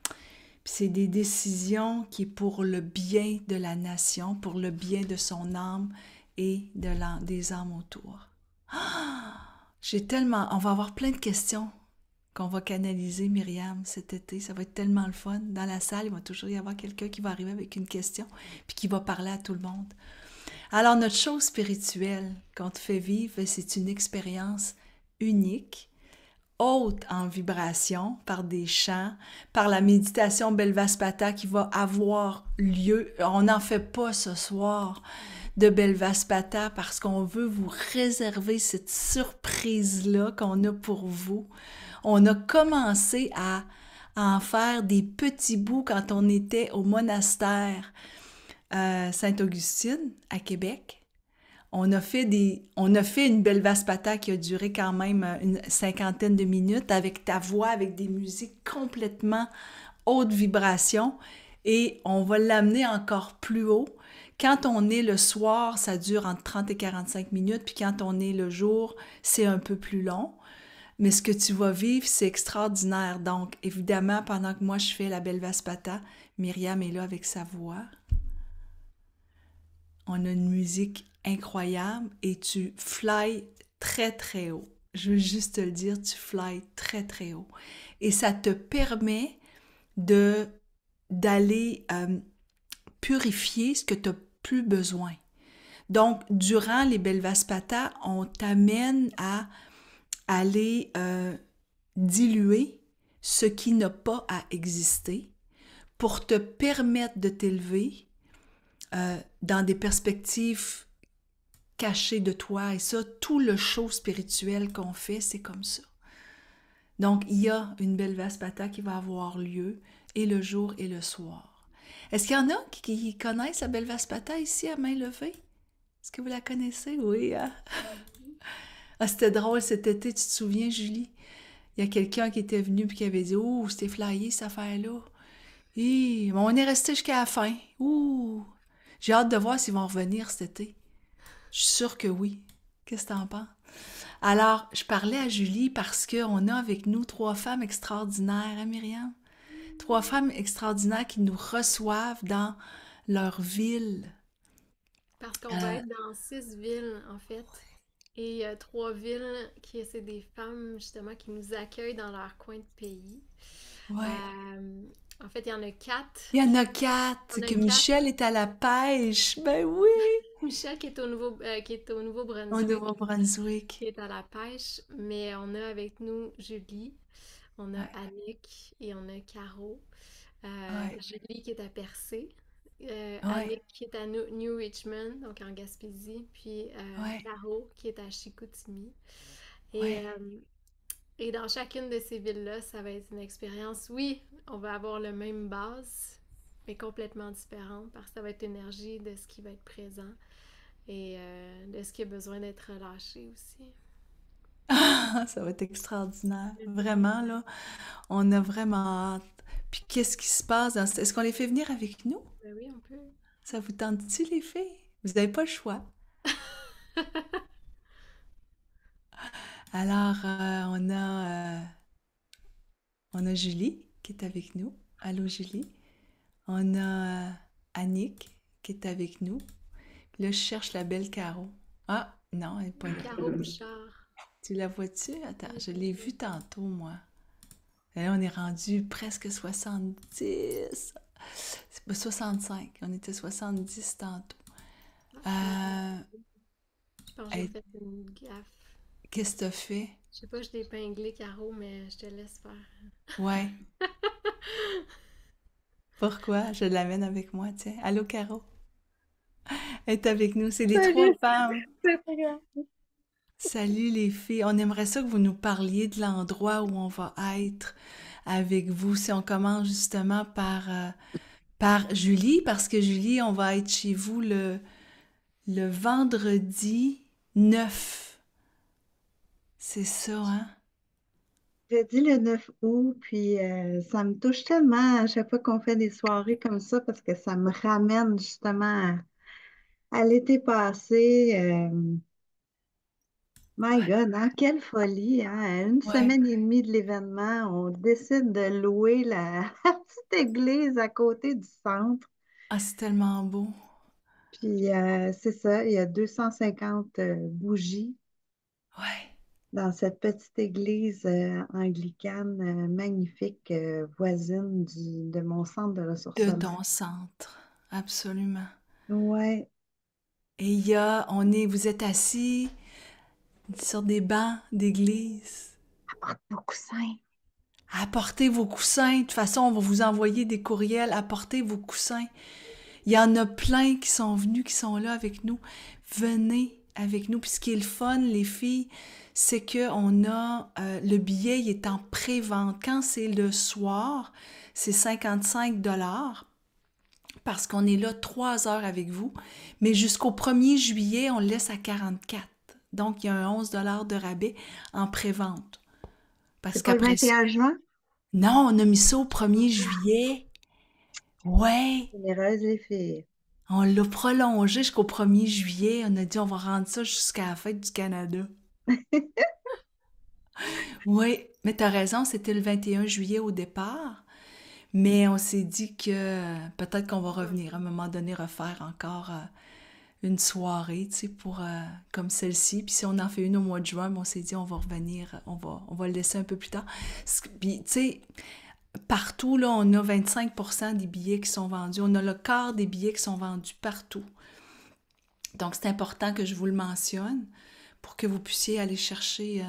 B: Puis c'est des décisions qui sont pour le bien de la nation, pour le bien de son âme et des âmes autour. J'ai tellement... On va avoir plein de questions qu'on va canaliser, Myriam, cet été. Ça va être tellement le fun. Dans la salle, il va toujours y avoir quelqu'un qui va arriver avec une question puis qui va parler à tout le monde. Alors, notre chose spirituelle qu'on te fait vivre, c'est une expérience unique, haute en vibration, par des chants, par la méditation Belvaspata qui va avoir lieu. On n'en fait pas ce soir de Belvaspata parce qu'on veut vous réserver cette surprise-là qu'on a pour vous. On a commencé à en faire des petits bouts quand on était au monastère Sainte-Augustine à Québec. On a fait une Belvaspata qui a duré quand même une 50aine de minutes avec ta voix, avec des musiques complètement haute vibration et on va l'amener encore plus haut. Quand on est le soir, ça dure entre 30 et 45 minutes, puis quand on est le jour, c'est un peu plus long. Mais ce que tu vas vivre, c'est extraordinaire. Donc, évidemment, pendant que moi je fais la Belvaspata, Myriam est là avec sa voix. On a une musique incroyable et tu fly très très haut. Je veux juste te le dire, tu fly très très haut. Et ça te permet d'aller purifier ce que tu n'as plus besoin. Donc, durant les Belvaspata, on t'amène à aller diluer ce qui n'a pas à exister pour te permettre de t'élever dans des perspectives cachées de toi. Et ça, tout le show spirituel qu'on fait, c'est comme ça. Donc, il y a une Belvaspata qui va avoir lieu et le jour et le soir. Est-ce qu'il y en a qui connaissent la Belvaspata ici à main levée? Est-ce que vous la connaissez? Oui, hein? Ah, c'était drôle cet été, tu te souviens, Julie? Il y a quelqu'un qui était venu et qui avait dit « Ouh, c'était flyé cette affaire-là. » Et on est resté jusqu'à la fin. Ouh! J'ai hâte de voir s'ils vont revenir cet été. Je suis sûre que oui. Qu'est-ce que t'en penses? Alors, je parlais à Julie parce qu'on a avec nous trois femmes extraordinaires, hein, Myriam? Trois femmes extraordinaires qui nous reçoivent dans leur ville.
A: Parce qu'on va
B: Euh,
A: être dans 6 villes, en fait. Et il y a 3 villes qui, c'est des femmes, justement, qui nous accueillent dans leur coin de pays.
B: ouais.
A: Euh, En fait, il y en a quatre.
B: Il y en a quatre,
A: On a
B: que
A: quatre.
B: Michel est à la pêche. Ben oui!
A: Michel qui est au
B: Au
A: Nouveau-Brunswick, qui
B: Nouveau-Brunswick.
A: est à la pêche. Mais on a avec nous Julie, on a
B: Ouais,
A: Annick et on a Caro.
B: ouais,
A: Julie qui est à Percé,
B: ouais,
A: Annick qui est à New Richmond, donc en Gaspésie, puis
B: ouais,
A: Caro qui est à Chicoutimi. Et,
B: ouais.
A: euh, et dans chacune de ces villes-là, ça va être une expérience. Oui, on va avoir le même base, mais complètement différente parce que ça va être l'énergie de ce qui va être présent et de ce qui a besoin d'être relâché aussi.
B: Ça va être extraordinaire. Vraiment, là, on a vraiment hâte. Puis qu'est-ce qui se passe Est-ce qu'on les fait venir avec nous?
A: Ben oui, on peut.
B: Ça vous tente-tu, les filles? Vous n'avez pas le choix. Alors, on a Julie qui est avec nous. Allô, Julie. On a Annick qui est avec nous. Puis là, je cherche la belle Caro. Ah, non, elle n'est pas là.
A: Caro Bouchard.
B: Tu la vois-tu? Attends,
A: Oui,
B: je
A: c'est
B: l'ai
A: ça.
B: vue tantôt, moi. Et là, on est rendu presque 70. C'est pas 65. On était 70 tantôt.
A: Ah,
B: Euh,
A: je pense que j'ai
B: hey,
A: fait une gaffe.
B: qu'est-ce que t'as fait?
A: Je sais pas, je t'ai épinglé, Caro, mais je te laisse faire.
B: Ouais. Pourquoi? Je l'amène avec moi, tiens. Allô, Caro? Elle est avec nous. C'est les trois
C: Salut,
B: femmes.
C: c'est pas grave.
B: Salut les filles. On aimerait ça que vous nous parliez de l'endroit où on va être avec vous. Si on commence justement par Julie, parce que Julie, on va être chez vous le vendredi 9. C'est ça, hein?
C: J'ai dit le 9 août, puis ça me touche tellement à chaque fois qu'on fait des soirées comme ça parce que ça me ramène justement à l'été passé. My
B: Ouais,
C: God, hein, quelle folie, hein? À une
B: ouais.
C: semaine et demie de l'événement, on décide de louer la petite église à côté du centre.
B: Ah, c'est tellement beau.
C: Puis c'est ça, il y a 250 bougies
B: Ouais.
C: dans cette petite église anglicane magnifique, voisine de mon centre de
B: De
C: ressourcement.
B: ton centre. Absolument.
C: Ouais,
B: Et vous êtes assis sur des bancs d'église.
C: apporte vos coussins.
B: Apportez vos coussins. De toute façon, on va vous envoyer des courriels. Apportez vos coussins. Il y en a plein qui sont venus, qui sont là avec nous. Venez avec nous. Puis ce qui est le fun, les filles, c'est que le billet il est en pré-vente. Quand c'est le soir, c'est 55 $ parce qu'on est là 3 heures avec vous. Mais jusqu'au 1er juillet, on le laisse à 44. Donc, il y a un 11 $ de rabais en pré-vente. Parce
C: C'est pas le
B: qu'après ça,
C: 21 juin?
B: non, on a mis ça au 1er juillet. Ouais,
C: Généreuse les filles.
B: on l'a prolongé jusqu'au 1er juillet. On a dit on va rendre ça jusqu'à la fête du Canada. Oui, mais t'as raison, c'était le 21 juillet au départ. Mais on s'est dit que peut-être qu'on va revenir à un moment donné refaire encore une soirée, tu sais, comme celle-ci. Puis si on en fait une au mois de juin, ben, on s'est dit on va revenir, on va le laisser un peu plus tard. Puis tu sais, partout, là, on a 25% des billets qui sont vendus. On a le quart des billets qui sont vendus partout. Donc, c'est important que je vous le mentionne pour que vous puissiez aller chercher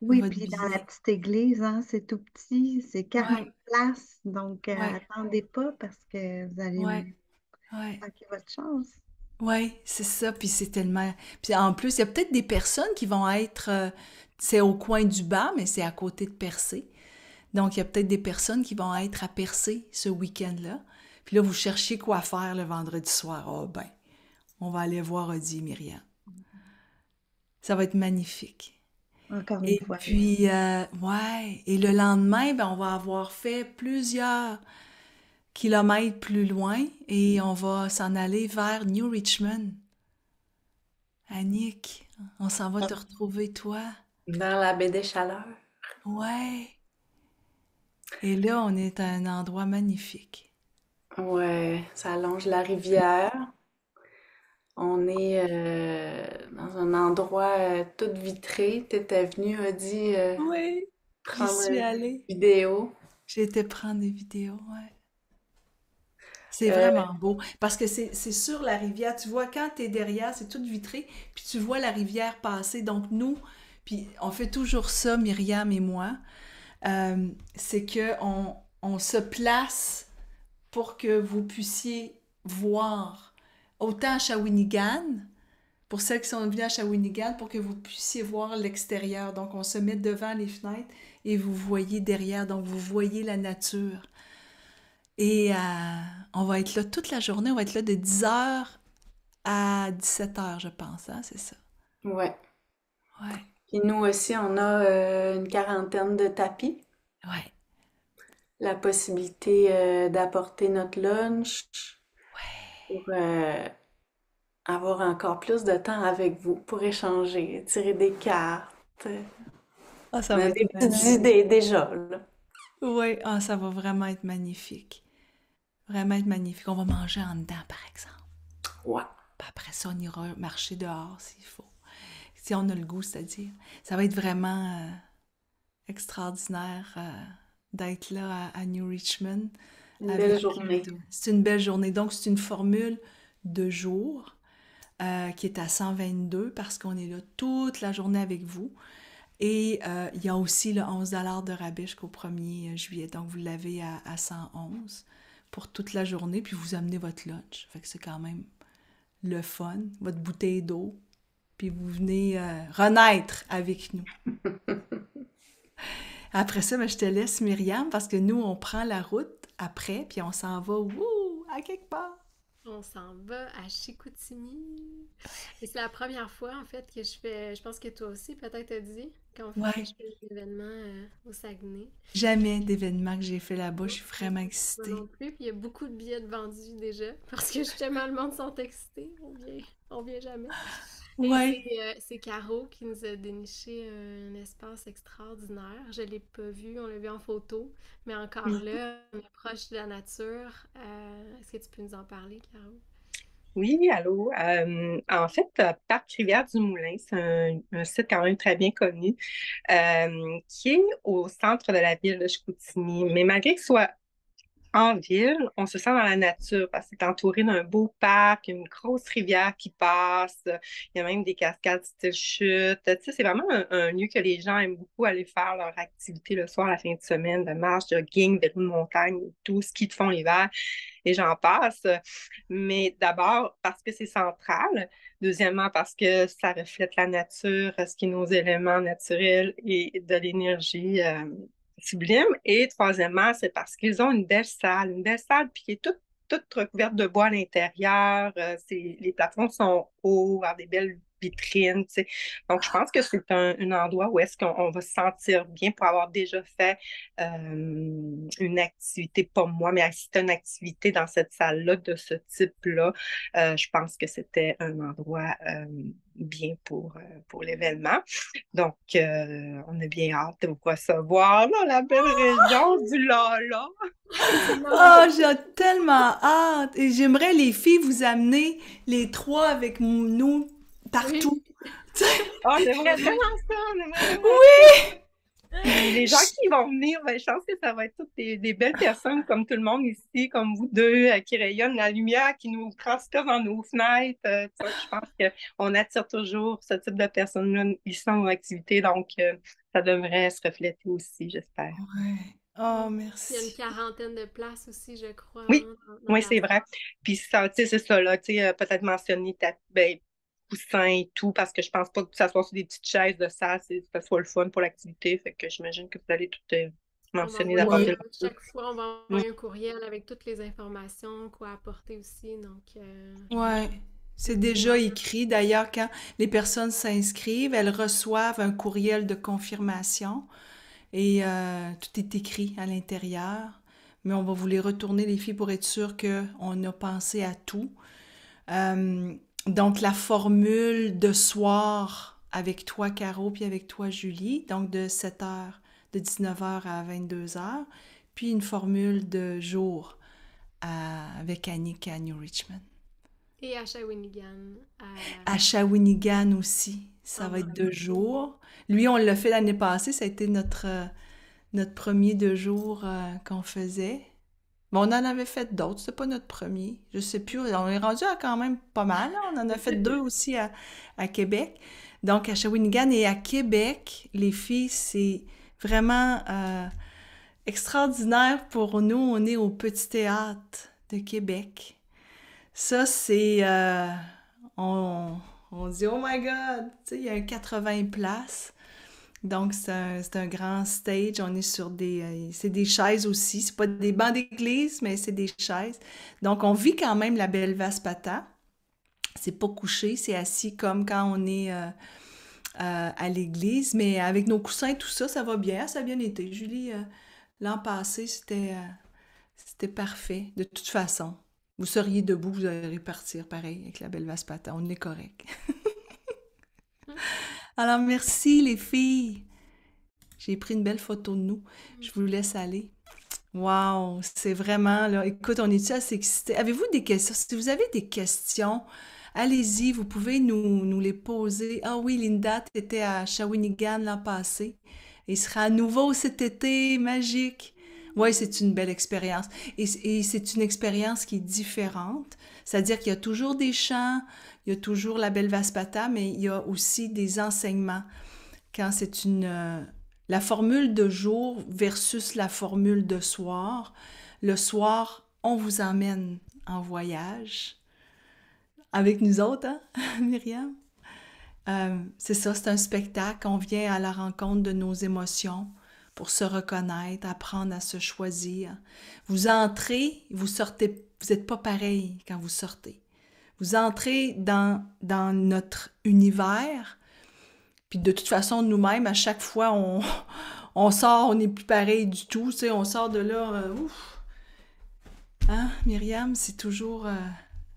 C: Oui,
B: votre
C: puis dans la
B: billet.
C: petite église, hein, c'est tout petit, c'est 40
B: Ouais,
C: places, donc
B: ouais,
C: attendez pas parce que vous allez
B: ouais, ouais.
C: manquer votre chance.
B: Ouais, c'est ça. Puis c'est tellement. Puis en plus, il y a peut-être des personnes qui vont être. C'est au coin du bas, mais c'est à côté de Percé. Donc, il y a peut-être des personnes qui vont être à Percé ce week-end-là. Puis là, vous cherchez quoi faire le vendredi soir. Oh ben, on va aller voir Odie et Myriam. Ça va être magnifique.
C: Encore une
B: Et
C: fois.
B: puis, ouais, et le lendemain, ben, on va avoir fait plusieurs kilomètres plus loin et on va s'en aller vers New Richmond. Annick, on s'en va te retrouver, toi.
D: Vers la baie des Chaleurs.
B: Ouais. Et là, on est à un endroit magnifique.
D: Ouais, ça longe la rivière. On est dans un endroit tout vitré. T'étais venu, a dit
B: Oui, j'y
D: prendre
B: suis
D: une
B: allée.
D: vidéo.
B: J'ai été prendre des vidéos, ouais. C'est
D: Euh,
B: vraiment beau. Parce que c'est sur la rivière. Tu vois, quand t'es derrière, c'est tout vitré, puis tu vois la rivière passer. Donc, nous, puis on fait toujours ça, Myriam et moi, c'est que on se place pour que vous puissiez voir autant à Shawinigan, pour celles qui sont venues à Shawinigan, pour que vous puissiez voir l'extérieur. Donc, on se met devant les fenêtres et vous voyez derrière. Donc, vous voyez la nature. Et on va être là toute la journée. On va être là de 10 heures à 17 heures, je pense. Hein, c'est ça.
D: ouais.
B: Ouais.
D: Puis nous aussi, on a une quarantaine de tapis.
B: Ouais.
D: La possibilité d'apporter notre lunch pour avoir encore plus de temps avec vous, pour échanger, tirer des cartes.
B: Ah, ça
D: On
B: va
D: a
B: être
D: des petites
B: magnifique.
D: idées déjà, là.
B: Oui, ah, ça va vraiment être magnifique. Vraiment être magnifique. On va manger en dedans, par exemple.
D: Ouais.
B: Puis après ça, on ira marcher dehors s'il faut. Si on a le goût, c'est-à-dire. Ça va être vraiment extraordinaire d'être là à New Richmond
D: Une belle
B: avec...
D: journée.
B: C'est une belle journée. Donc, c'est une formule de jour qui est à 122 parce qu'on est là toute la journée avec vous. Et il y a aussi le 11 $ de rabais jusqu'au 1er juillet. Donc, vous l'avez à 111 pour toute la journée, puis vous amenez votre lunch. Fait que c'est quand même le fun, votre bouteille d'eau, puis vous venez renaître avec nous. Après ça, ben, je te laisse, Myriam, parce que nous, on prend la route après, puis on s'en va, à quelque part.
A: On s'en va à Chicoutimi. Et c'est la première fois, en fait, que je pense que toi aussi, peut-être, t'as dit, que
B: Ouais,
A: je fais des événements au Saguenay.
B: jamais d'événement que j'ai fait là-bas, je suis
A: Moi
B: vraiment excitée.
A: non plus, puis il y a beaucoup de billets de vendus déjà, parce que justement, le monde sont excités, on vient jamais. Et
B: Ouais.
A: c'est Caro qui nous a déniché un espace extraordinaire. Je l'ai pas vu, on l'a vu en photo, mais encore là, on est proche de la nature. Est-ce que tu peux nous en parler, Caro?
E: Oui, allô. En fait, Parc Rivière-du-Moulin, c'est un site quand même très bien connu, qui est au centre de la ville de Chicoutimi. Mais malgré que ce soit en ville, on se sent dans la nature parce que c'est entouré d'un beau parc, une grosse rivière qui passe. Il y a même des cascades style chute. Tu sais, c'est vraiment un lieu que les gens aiment beaucoup aller faire leur activité le soir, la fin de semaine, de marche, jogging, vélo de montagne, tout, ski de fond l'hiver, et j'en passe. Mais d'abord, parce que c'est central. Deuxièmement, parce que ça reflète la nature, ce qui est nos éléments naturels et de l'énergie. Sublime. Et troisièmement, c'est parce qu'ils ont une belle salle, puis qui est toute recouverte de bois à l'intérieur. Les plafonds sont hauts, avec des belles vitrines, tu sais. Donc, je pense que c'est un endroit où est-ce qu'on va se sentir bien pour avoir déjà fait une activité, pas moi, mais assister à une activité dans cette salle-là de ce type-là. Je pense que c'était un endroit bien pour l'événement. Donc, on a bien hâte de vous recevoir dans la belle région du Lala.
B: Oh, j'ai tellement hâte! Et j'aimerais, les filles, vous amener les trois avec nous
A: Oui,
B: partout.
E: Ah, j'aimerais vraiment ça, on aimerait vraiment
B: Oui!
E: Puis les gens qui vont venir, ben, je pense que ça va être toutes des belles personnes comme tout le monde ici, comme vous deux, qui rayonnent la lumière, qui nous transperce dans nos fenêtres. Tu sais, je pense qu'on attire toujours ce type de personnes-là ici dans nos activités, donc ça devrait se refléter aussi, j'espère.
B: Ouais. Oh,
A: il y a une
B: merci.
A: quarantaine de places aussi, je crois,
E: Oui,
A: hein, dans
E: oui,
A: la
E: c'est vrai. Puis ça, tu sais, c'est ça, là, tu sais, peut-être mentionner ben, coussins et tout, parce que je pense pas que ça soit sur des petites chaises de ça, que ça soit le fun pour l'activité. Fait que j'imagine que vous allez tout
A: On va
E: mentionner
A: envoyer
E: d'apporter
B: Ouais.
E: le
A: chaque fois, on va
E: Oui.
A: envoyer un courriel avec toutes les informations, quoi apporter aussi. Donc,
B: Ouais. C'est
A: c'est
B: déjà
A: vraiment
B: écrit. D'ailleurs, quand les personnes s'inscrivent, elles reçoivent un courriel de confirmation et tout est écrit à l'intérieur. Mais on va vous les retourner, les filles, pour être sûr qu'on a pensé à tout. Euh, Donc, la formule de soir avec toi, Caro, puis avec toi, Julie, donc de 7h, de 19h à 22h, puis une formule de jour avec Annick à New Richmond.
A: Et à Shawinigan.
B: À Shawinigan aussi, ça va être 2 jours. Lui, on l'a fait l'année passée, ça a été notre premier 2 jours qu'on faisait. Bon, on en avait fait d'autres, c'était pas notre premier. Je sais plus, on est rendu à quand même pas mal, là. On en a fait 2 aussi à Québec. Donc, à Shawinigan et à Québec, les filles, c'est vraiment extraordinaire pour nous. On est au Petit Théâtre de Québec. Ça, c'est... on dit « Oh my God! » Tu sais, il y a un 80 places. Donc, c'est un grand stage. On est sur c'est des chaises aussi. C'est pas des bancs d'église, mais c'est des chaises. Donc, on vit quand même la belle Vaspata. C'est pas couché, c'est assis comme quand on est à l'église. Mais avec nos coussins et tout ça, ça va bien. Ça a bien été. Julie, l'an passé, c'était parfait. De toute façon, vous seriez debout, vous allez partir pareil avec la belle Vaspata. On est correct. Alors, merci les filles. J'ai pris une belle photo de nous. Je vous laisse aller. Wow, c'est vraiment, là, écoute, on est-tu assez excités? Avez-vous des questions? Si vous avez des questions, allez-y, vous pouvez nous les poser. Ah oui, Linda, tu étais à Shawinigan l'an passé. Il sera à nouveau cet été, magique. Oui, c'est une belle expérience. Et c'est une expérience qui est différente. C'est-à-dire qu'il y a toujours des chants, il y a toujours la belle Vaspata, mais il y a aussi des enseignements. Quand c'est la formule de jour versus la formule de soir. Le soir, on vous emmène en voyage. Avec nous autres, hein, Myriam? C'est ça, c'est un spectacle. On vient à la rencontre de nos émotions pour se reconnaître, apprendre à se choisir. Vous entrez, vous sortez, vous n'êtes pas pareil quand vous sortez. Vous entrez dans notre univers, puis de toute façon, nous-mêmes, à chaque fois, on sort, on n'est plus pareil du tout, tu sais, on sort de là, ouf! Hein, Myriam, c'est toujours...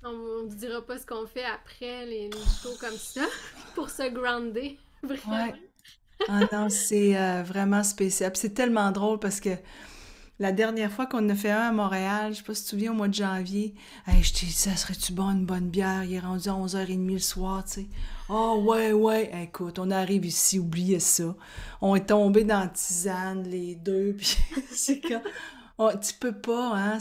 A: On ne dira pas ce qu'on fait après les shows comme ça, pour se grounder, vraiment.
B: Ouais. Ah non, c'est vraiment spécial. Puis c'est tellement drôle parce que la dernière fois qu'on en a fait un à Montréal, je sais pas si tu te souviens, au mois de janvier, hey, je t'ai dit, ça serait-tu bon, une bonne bière? Il est rendu à 11h30 le soir, tu sais. Oh, ouais. Écoute, on arrive ici, oubliez ça. On est tombés dans la tisane, les deux, puis c'est comme... tu peux pas, hein,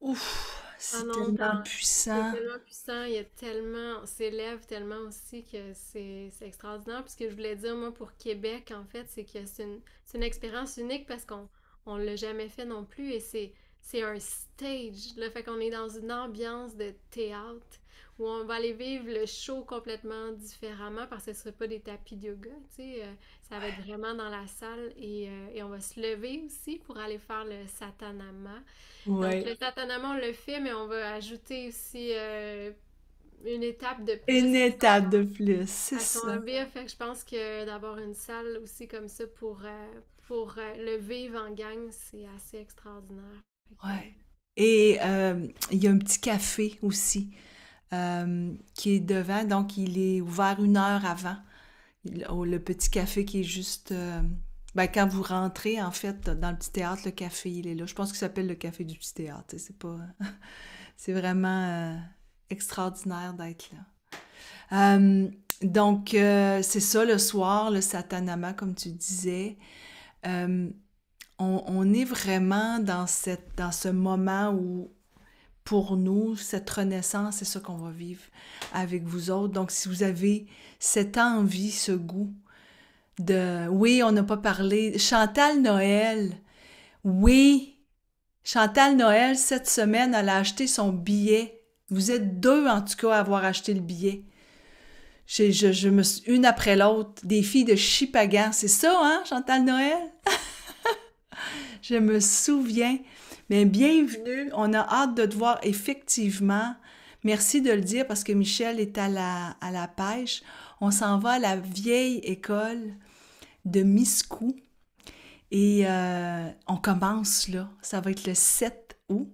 B: ouf, c'est tellement puissant.
A: C'est tellement puissant, il y a tellement... On s'élève tellement aussi que c'est extraordinaire. Puis ce que je voulais dire, moi, pour Québec, en fait, c'est que c'est une expérience unique parce qu'on l'a jamais fait non plus et c'est un stage. Le fait qu'on est dans une ambiance de théâtre où on va aller vivre le show complètement différemment parce que ce ne serait pas des tapis de yoga, tu sais. Ça va être vraiment dans la salle et on va se lever aussi pour aller faire le Satanama.
B: Ouais.
A: Donc le Satanama, on le fait, mais on va ajouter aussi une étape de plus.
B: Une étape de plus, c'est
A: à son
B: ça.
A: vivre. Fait que je pense que d'avoir une salle aussi comme ça pour le vivre en gang, c'est assez extraordinaire.
B: Ouais. Et il y a un petit café aussi qui est devant, donc il est ouvert 1 heure avant. Le petit café qui est juste... quand vous rentrez, en fait, dans le petit théâtre, le café, il est là. Je pense qu'il s'appelle le café du petit théâtre. C'est pas... c'est vraiment extraordinaire d'être là. Donc, c'est ça, le soir, le Satanama, comme tu disais. On est vraiment dans ce moment où, pour nous, cette renaissance, c'est ça qu'on va vivre avec vous autres. Donc, si vous avez cette envie, ce goût de... Oui, on n'a pas parlé. Chantal Noël, oui. Chantal Noël, cette semaine, elle a acheté son billet. Vous êtes 2, en tout cas, à avoir acheté le billet. Je me suis une après l'autre. Des filles de Chipagan. C'est ça, hein, Chantal Noël? Je me souviens. Mais bienvenue. On a hâte de te voir effectivement. Merci de le dire parce que Michel est à la pêche. On s'en va à la vieille école de Miscou. Et on commence là. Ça va être le 7 août.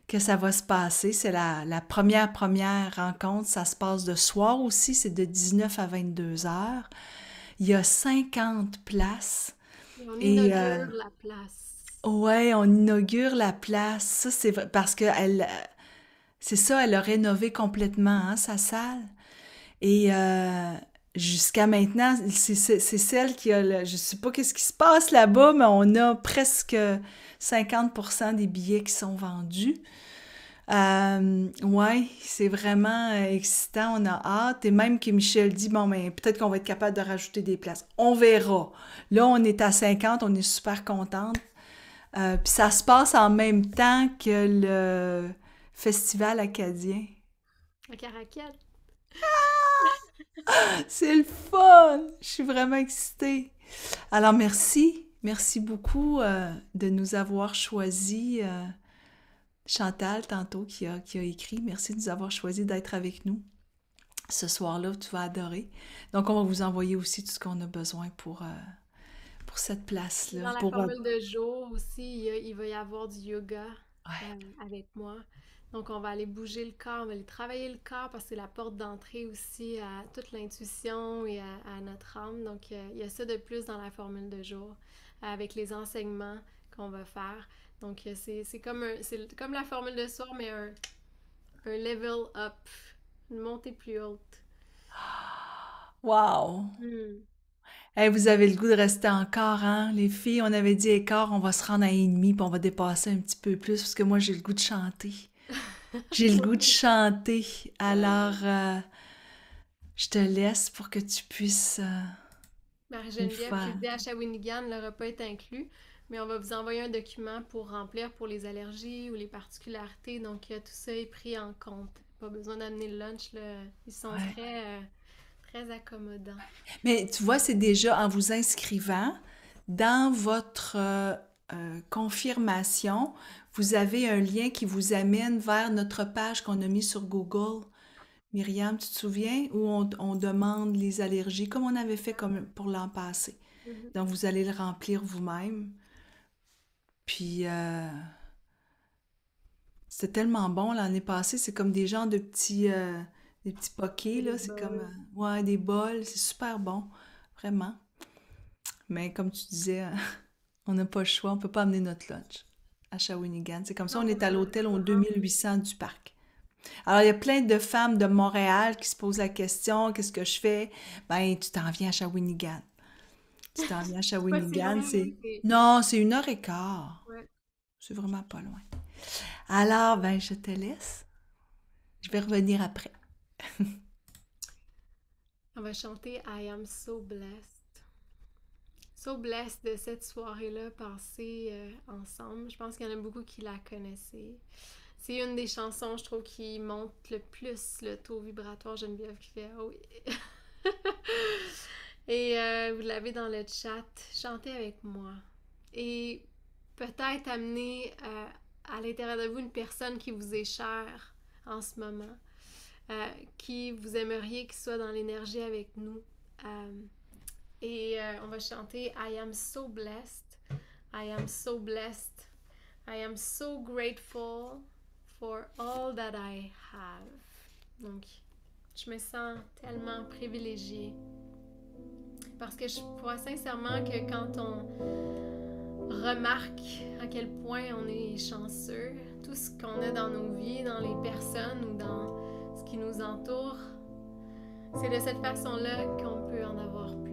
B: que ça va se passer. C'est la première rencontre. Ça se passe de soir aussi, c'est de 19 à 22 heures. Il y a 50 places.
A: Et on
B: Et
A: inaugure la place.
B: ouais, on inaugure la place. Ça, c'est parce que c'est ça, elle a rénové complètement hein, sa salle. Et jusqu'à maintenant, c'est celle qui a je sais pas qu'est-ce qui se passe là-bas, mais on a presque 50% des billets qui sont vendus. Ouais, c'est vraiment excitant, on a hâte. Et même que Michel dit, bon, ben, peut-être qu'on va être capable de rajouter des places. On verra. Là, on est à 50, on est super contente. Puis ça se passe en même temps que le festival acadien.
A: À Caracal.
B: C'est le fun! Je suis vraiment excitée. Alors, merci. Merci beaucoup de nous avoir choisi. Chantal, tantôt, qui a écrit. Merci de nous avoir choisi d'être avec nous. Ce soir-là, tu vas adorer. Donc, on va vous envoyer aussi tout ce qu'on a besoin pour cette place-là.
A: Dans la formule de jour aussi, il va y avoir du yoga avec moi. Donc, on va aller bouger le corps, on va aller travailler le corps parce que c'est la porte d'entrée aussi à toute l'intuition et à notre âme. Donc, il y a ça de plus dans la formule de jour avec les enseignements qu'on va faire. Donc, c'est comme la formule de soir, mais un level up, une montée plus haute.
B: Wow! Hey, vous avez le goût de rester encore, hein? Les filles, on avait dit écart, on va se rendre à 1,5 puis on va dépasser un petit peu plus parce que moi, j'ai le goût de chanter. J'ai le goût de chanter. Alors, je te laisse pour que tu puisses
A: Marie-Geneviève qui dit à Shawinigan, le repas est inclus, mais on va vous envoyer un document pour remplir pour les allergies ou les particularités. Donc, tout ça est pris en compte. Pas besoin d'amener le lunch, là. Ils sont très accommodants.
B: Mais tu vois, c'est déjà en vous inscrivant, dans votre confirmation, vous avez un lien qui vous amène vers notre page qu'on a mis sur Google. Myriam, tu te souviens, où on demande les allergies, comme on avait fait comme pour l'an passé. Donc, vous allez le remplir vous-même. Puis, c'était tellement bon l'année passée. C'est comme des genres de petits pockets, là. C'est comme, ouais, des bols. C'est super bon, vraiment. Mais comme tu disais, on n'a pas le choix. On ne peut pas amener notre lunch à Shawinigan. C'est comme ça, on est à l'hôtel au 2800 du parc. Alors, il y a plein de femmes de Montréal qui se posent la question, qu'est-ce que je fais? Ben, tu t'en viens à Shawinigan. Tu t'en viens à Shawinigan, Non, c'est 1h15.
A: Ouais.
B: C'est vraiment pas loin. Alors, ben, je te laisse. Je vais revenir après.
A: On va chanter I am so blessed. So blessed de cette soirée-là passée ensemble. Je pense qu'il y en a beaucoup qui la connaissaient. C'est une des chansons, je trouve, qui monte le plus le taux vibratoire. Geneviève qui fait « Ah oui! » Et vous l'avez dans le chat. Chantez avec moi. Et peut-être amener à l'intérieur de vous une personne qui vous est chère en ce moment, qui vous aimeriez qu'il soit dans l'énergie avec nous. Et on va chanter I am so blessed. I am so blessed. I am so grateful for all that I have. Donc, je me sens tellement privilégiée. Parce que je crois sincèrement que quand on remarque à quel point on est chanceux, tout ce qu'on a dans nos vies, dans les personnes ou dans ce qui nous entoure, c'est de cette façon-là qu'on peut en avoir plus.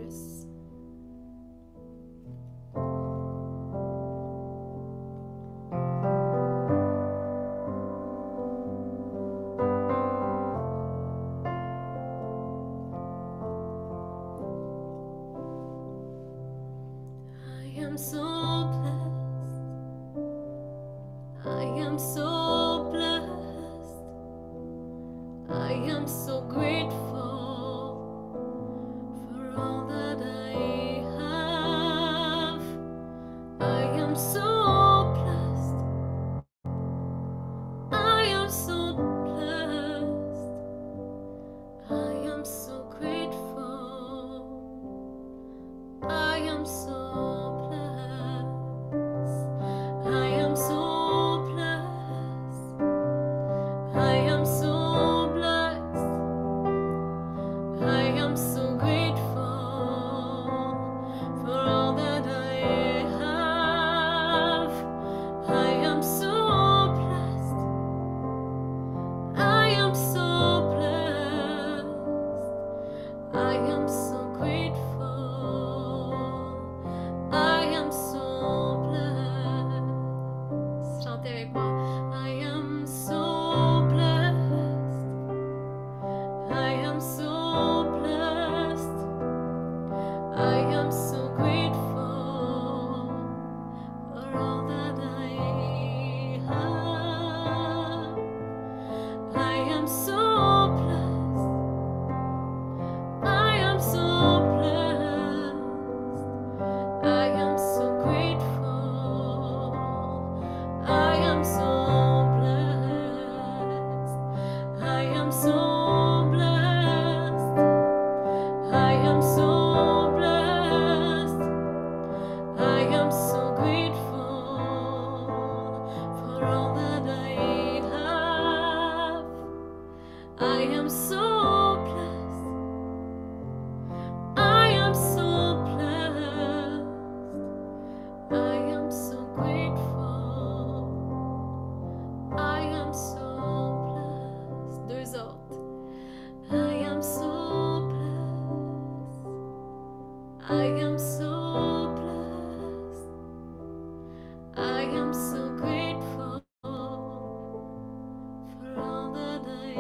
A: am so grateful for all that I have. I am so blessed. I am so blessed. I am so grateful. I am so blessed. I am so blessed. I am so blessed. I am so grateful for all that I have. I am so blessed. I am so blessed. I am so grateful. I am so blessed. Deux autres. I am so blessed. I am so blessed. I am so grateful for all that I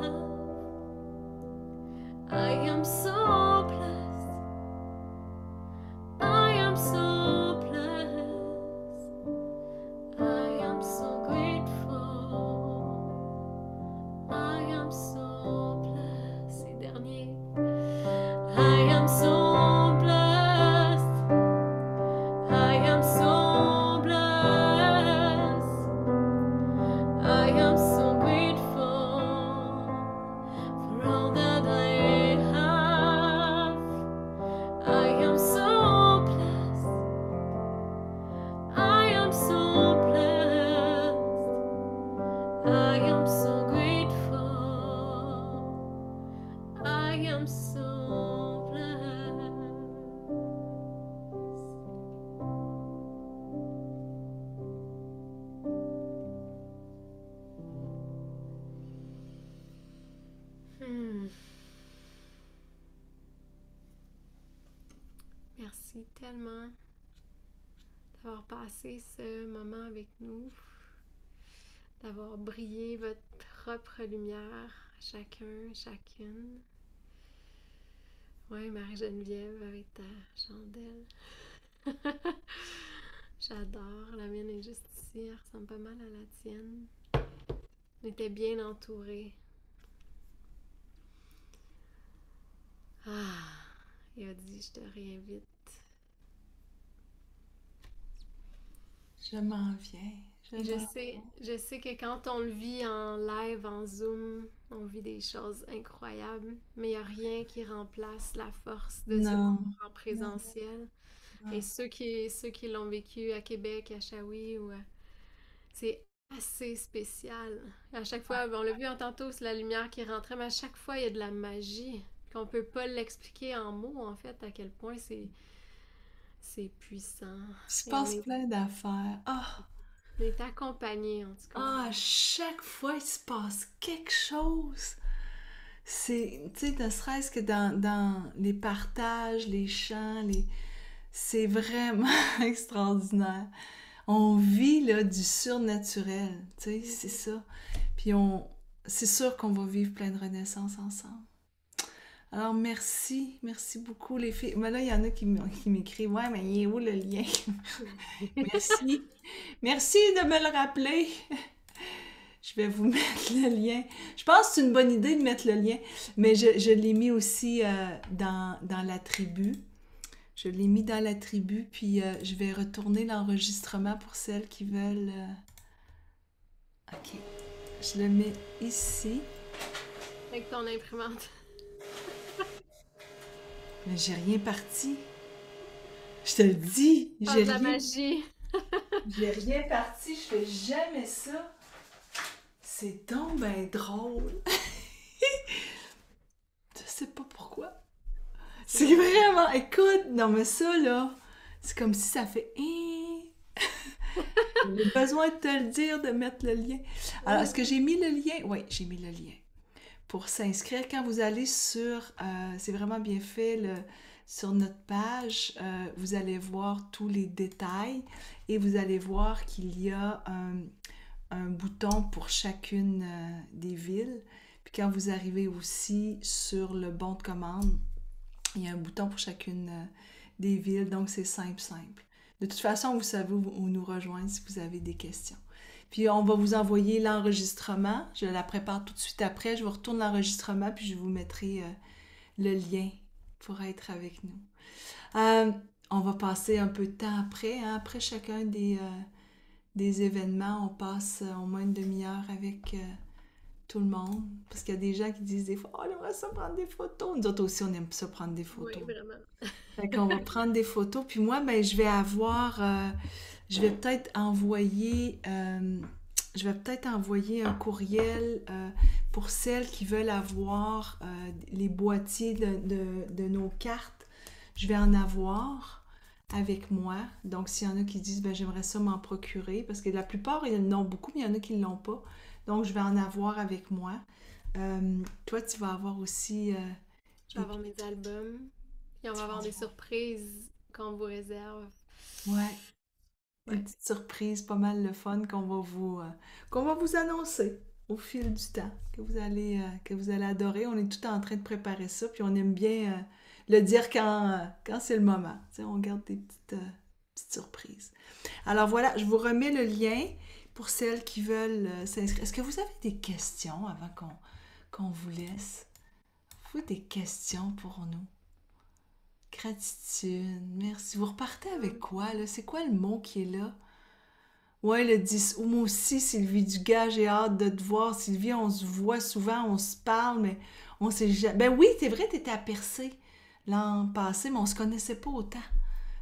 A: have. I am so blessed. I am so blessed. I am so grateful. I am so blessed. Et dernier. I am so blessed. I am so blessed. I am so grateful for all that I have. I am so blessed. I am so blessed. I am so grateful. I am so blessed. Merci tellement d'avoir passé ce moment avec nous, d'avoir brillé votre propre lumière, chacun, chacune. Ouais, Marie-Geneviève avec ta chandelle. J'adore, la mienne est juste ici, elle ressemble pas mal à la tienne. On était bien entourés. Ah, il a dit, je te réinvite.
B: Je m'en viens.
A: Je sais que quand on le vit en live, en Zoom, on vit des choses incroyables, mais il n'y a rien qui remplace la force de ce
B: Non.
A: moment en présentiel.
B: Non.
A: Et ceux qui l'ont vécu à Québec, à Shawi, c'est assez spécial. À chaque fois, on l'a vu en tantôt, c'est la lumière qui rentrait, mais à chaque fois, il y a de la magie qu'on peut pas l'expliquer en mots, en fait, à quel point c'est puissant.
B: Il se
A: Et
B: passe plein d'affaires.
A: on est accompagnés, en tout cas.
B: À chaque fois, il se passe quelque chose. C'est, tu sais, ne serait-ce que dans les partages, les chants, c'est vraiment extraordinaire. On vit là, du surnaturel, tu sais, c'est ça. Puis c'est sûr qu'on va vivre plein de renaissances ensemble. Alors, merci beaucoup les filles. Mais là, il y en a qui m'écrivent, ouais, mais il est où le lien? Merci. Merci de me le rappeler. Je vais vous mettre le lien. Je pense que c'est une bonne idée de mettre le lien, mais je l'ai mis aussi dans la tribu. Je l'ai mis dans la tribu, puis je vais retourner l'enregistrement pour celles qui veulent. OK. Je le mets ici.
A: Avec ton imprimante.
B: Mais j'ai rien parti. Je te le dis.
A: Pas de la magie.
B: J'ai rien parti. Je fais jamais ça. C'est donc ben drôle. Je sais pas pourquoi. C'est vraiment... Écoute, non mais ça là, c'est comme si ça fait... J'ai besoin de te le dire, de mettre le lien. Alors, est-ce que j'ai mis le lien? Oui, j'ai mis le lien. Pour s'inscrire, quand vous allez sur... c'est vraiment bien fait, sur notre page, vous allez voir tous les détails et vous allez voir qu'il y a un bouton pour chacune des villes. Puis quand vous arrivez aussi sur le bon de commande, il y a un bouton pour chacune des villes, donc c'est simple. De toute façon, vous savez où nous rejoindre si vous avez des questions. Puis on va vous envoyer l'enregistrement. Je la prépare tout de suite après. Je vous retourne l'enregistrement, puis je vous mettrai le lien pour être avec nous. On va passer un peu de temps après. Hein. Après chacun des événements, on passe au moins une demi-heure avec tout le monde. Parce qu'il y a des gens qui disent des fois « Oh, on aimerait ça prendre des photos. » Nous autres aussi, on aime ça prendre des photos.
A: Oui, vraiment.
B: Fait qu'on va prendre des photos. Puis moi, ben, je vais peut-être envoyer un courriel pour celles qui veulent avoir les boîtiers de nos cartes. Je vais en avoir avec moi. Donc, s'il y en a qui disent, ben, j'aimerais ça m'en procurer, parce que la plupart, ils en ont beaucoup, mais il y en a qui ne l'ont pas. Donc, je vais en avoir avec moi. Toi, tu vas avoir aussi...
A: Je vais avoir mes albums. Et on va avoir des surprises qu'on vous réserve.
B: Ouais. Une petite surprise, pas mal le fun qu'on va vous annoncer au fil du temps, que vous allez adorer. On est tout en train de préparer ça, puis on aime bien le dire quand c'est le moment. T'sais, on garde des petites surprises. Alors voilà, je vous remets le lien pour celles qui veulent s'inscrire. Est-ce que vous avez des questions avant qu'on vous laisse? Vous avez des questions pour nous? Gratitude, merci. Vous repartez avec quoi, là? C'est quoi le mot qui est là? Ouais, le 10. Ou moi aussi, Sylvie Dugas, j'ai hâte de te voir. Sylvie, on se voit souvent, on se parle, mais on sait jamais. Ben oui, c'est vrai, t'étais à Percé l'an passé, mais on se connaissait pas autant.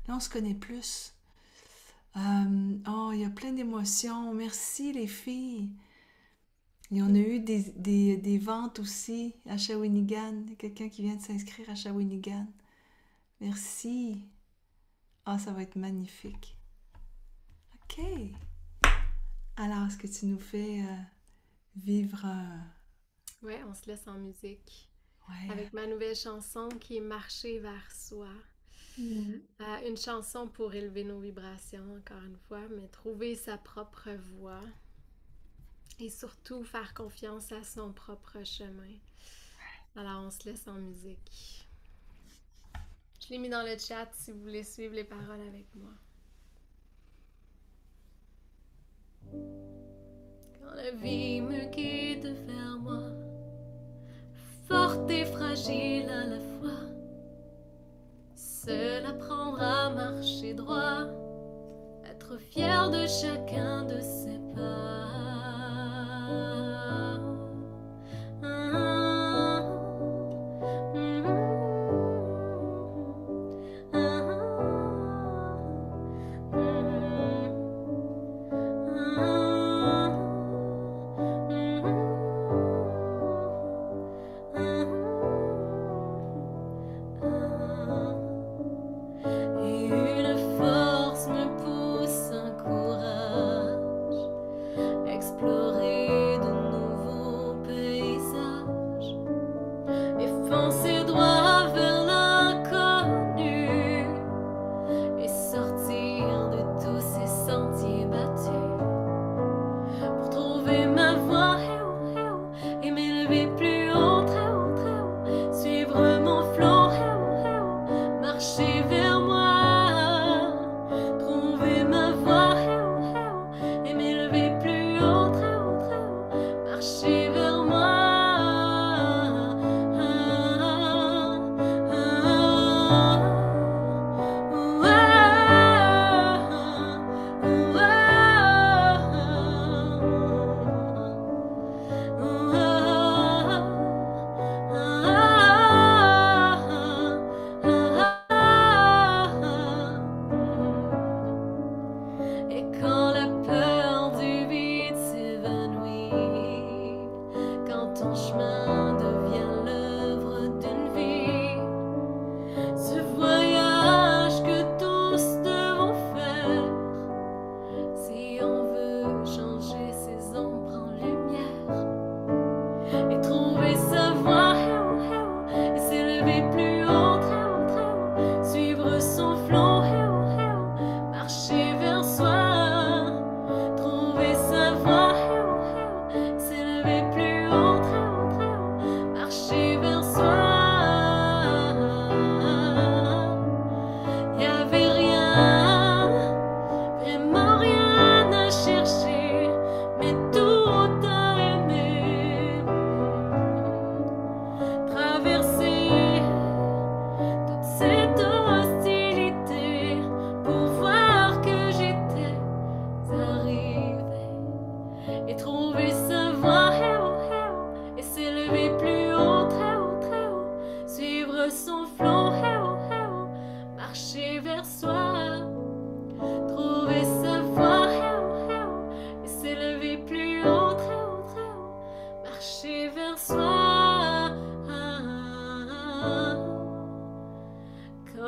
B: Là, on se connaît plus. Oh, il y a plein d'émotions. Merci, les filles. Et on a eu des ventes aussi à Shawinigan. Il y a quelqu'un qui vient de s'inscrire à Shawinigan. Merci. Ah, ça va être magnifique. OK. Alors, est-ce que tu nous fais vivre
A: Ouais, on se laisse en musique.
B: Ouais.
A: Avec ma nouvelle chanson qui est Marcher vers soi. Une chanson pour élever nos vibrations, encore une fois, mais trouver sa propre voie. Et surtout faire confiance à son propre chemin. Alors, on se laisse en musique. Je l'ai mis dans le chat si vous voulez suivre les paroles avec moi. Quand la vie me quitte vers moi, forte et fragile à la fois, seule apprendre à marcher droit, être fier de chacun de ses pas. Et une force me pousse, un courage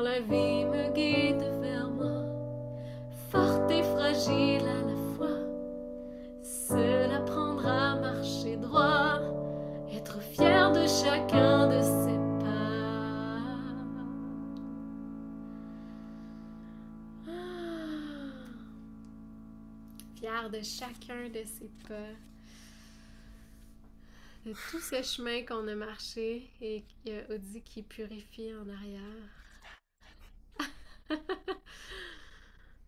A: la vie me guide vers moi, forte et fragile à la fois, seul apprendre à marcher droit, être fier de chacun de ses pas. Fier de chacun de ses pas, de tous ces chemins qu'on a marchés et qu'il y a Audi qui purifie en arrière.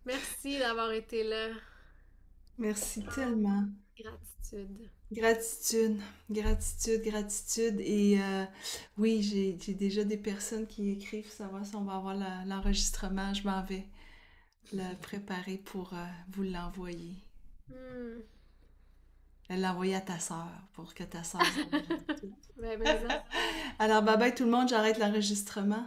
A: Merci d'avoir été là.
B: Merci tellement.
A: Gratitude.
B: Gratitude, gratitude, gratitude. Et oui, j'ai déjà des personnes qui écrivent savoir si on va avoir l'enregistrement. Je m'en vais le préparer pour vous l'envoyer. L'envoyer à ta sœur pour que ta sœur...
A: Ben, ça.
B: Alors, bye bye tout le monde, j'arrête l'enregistrement.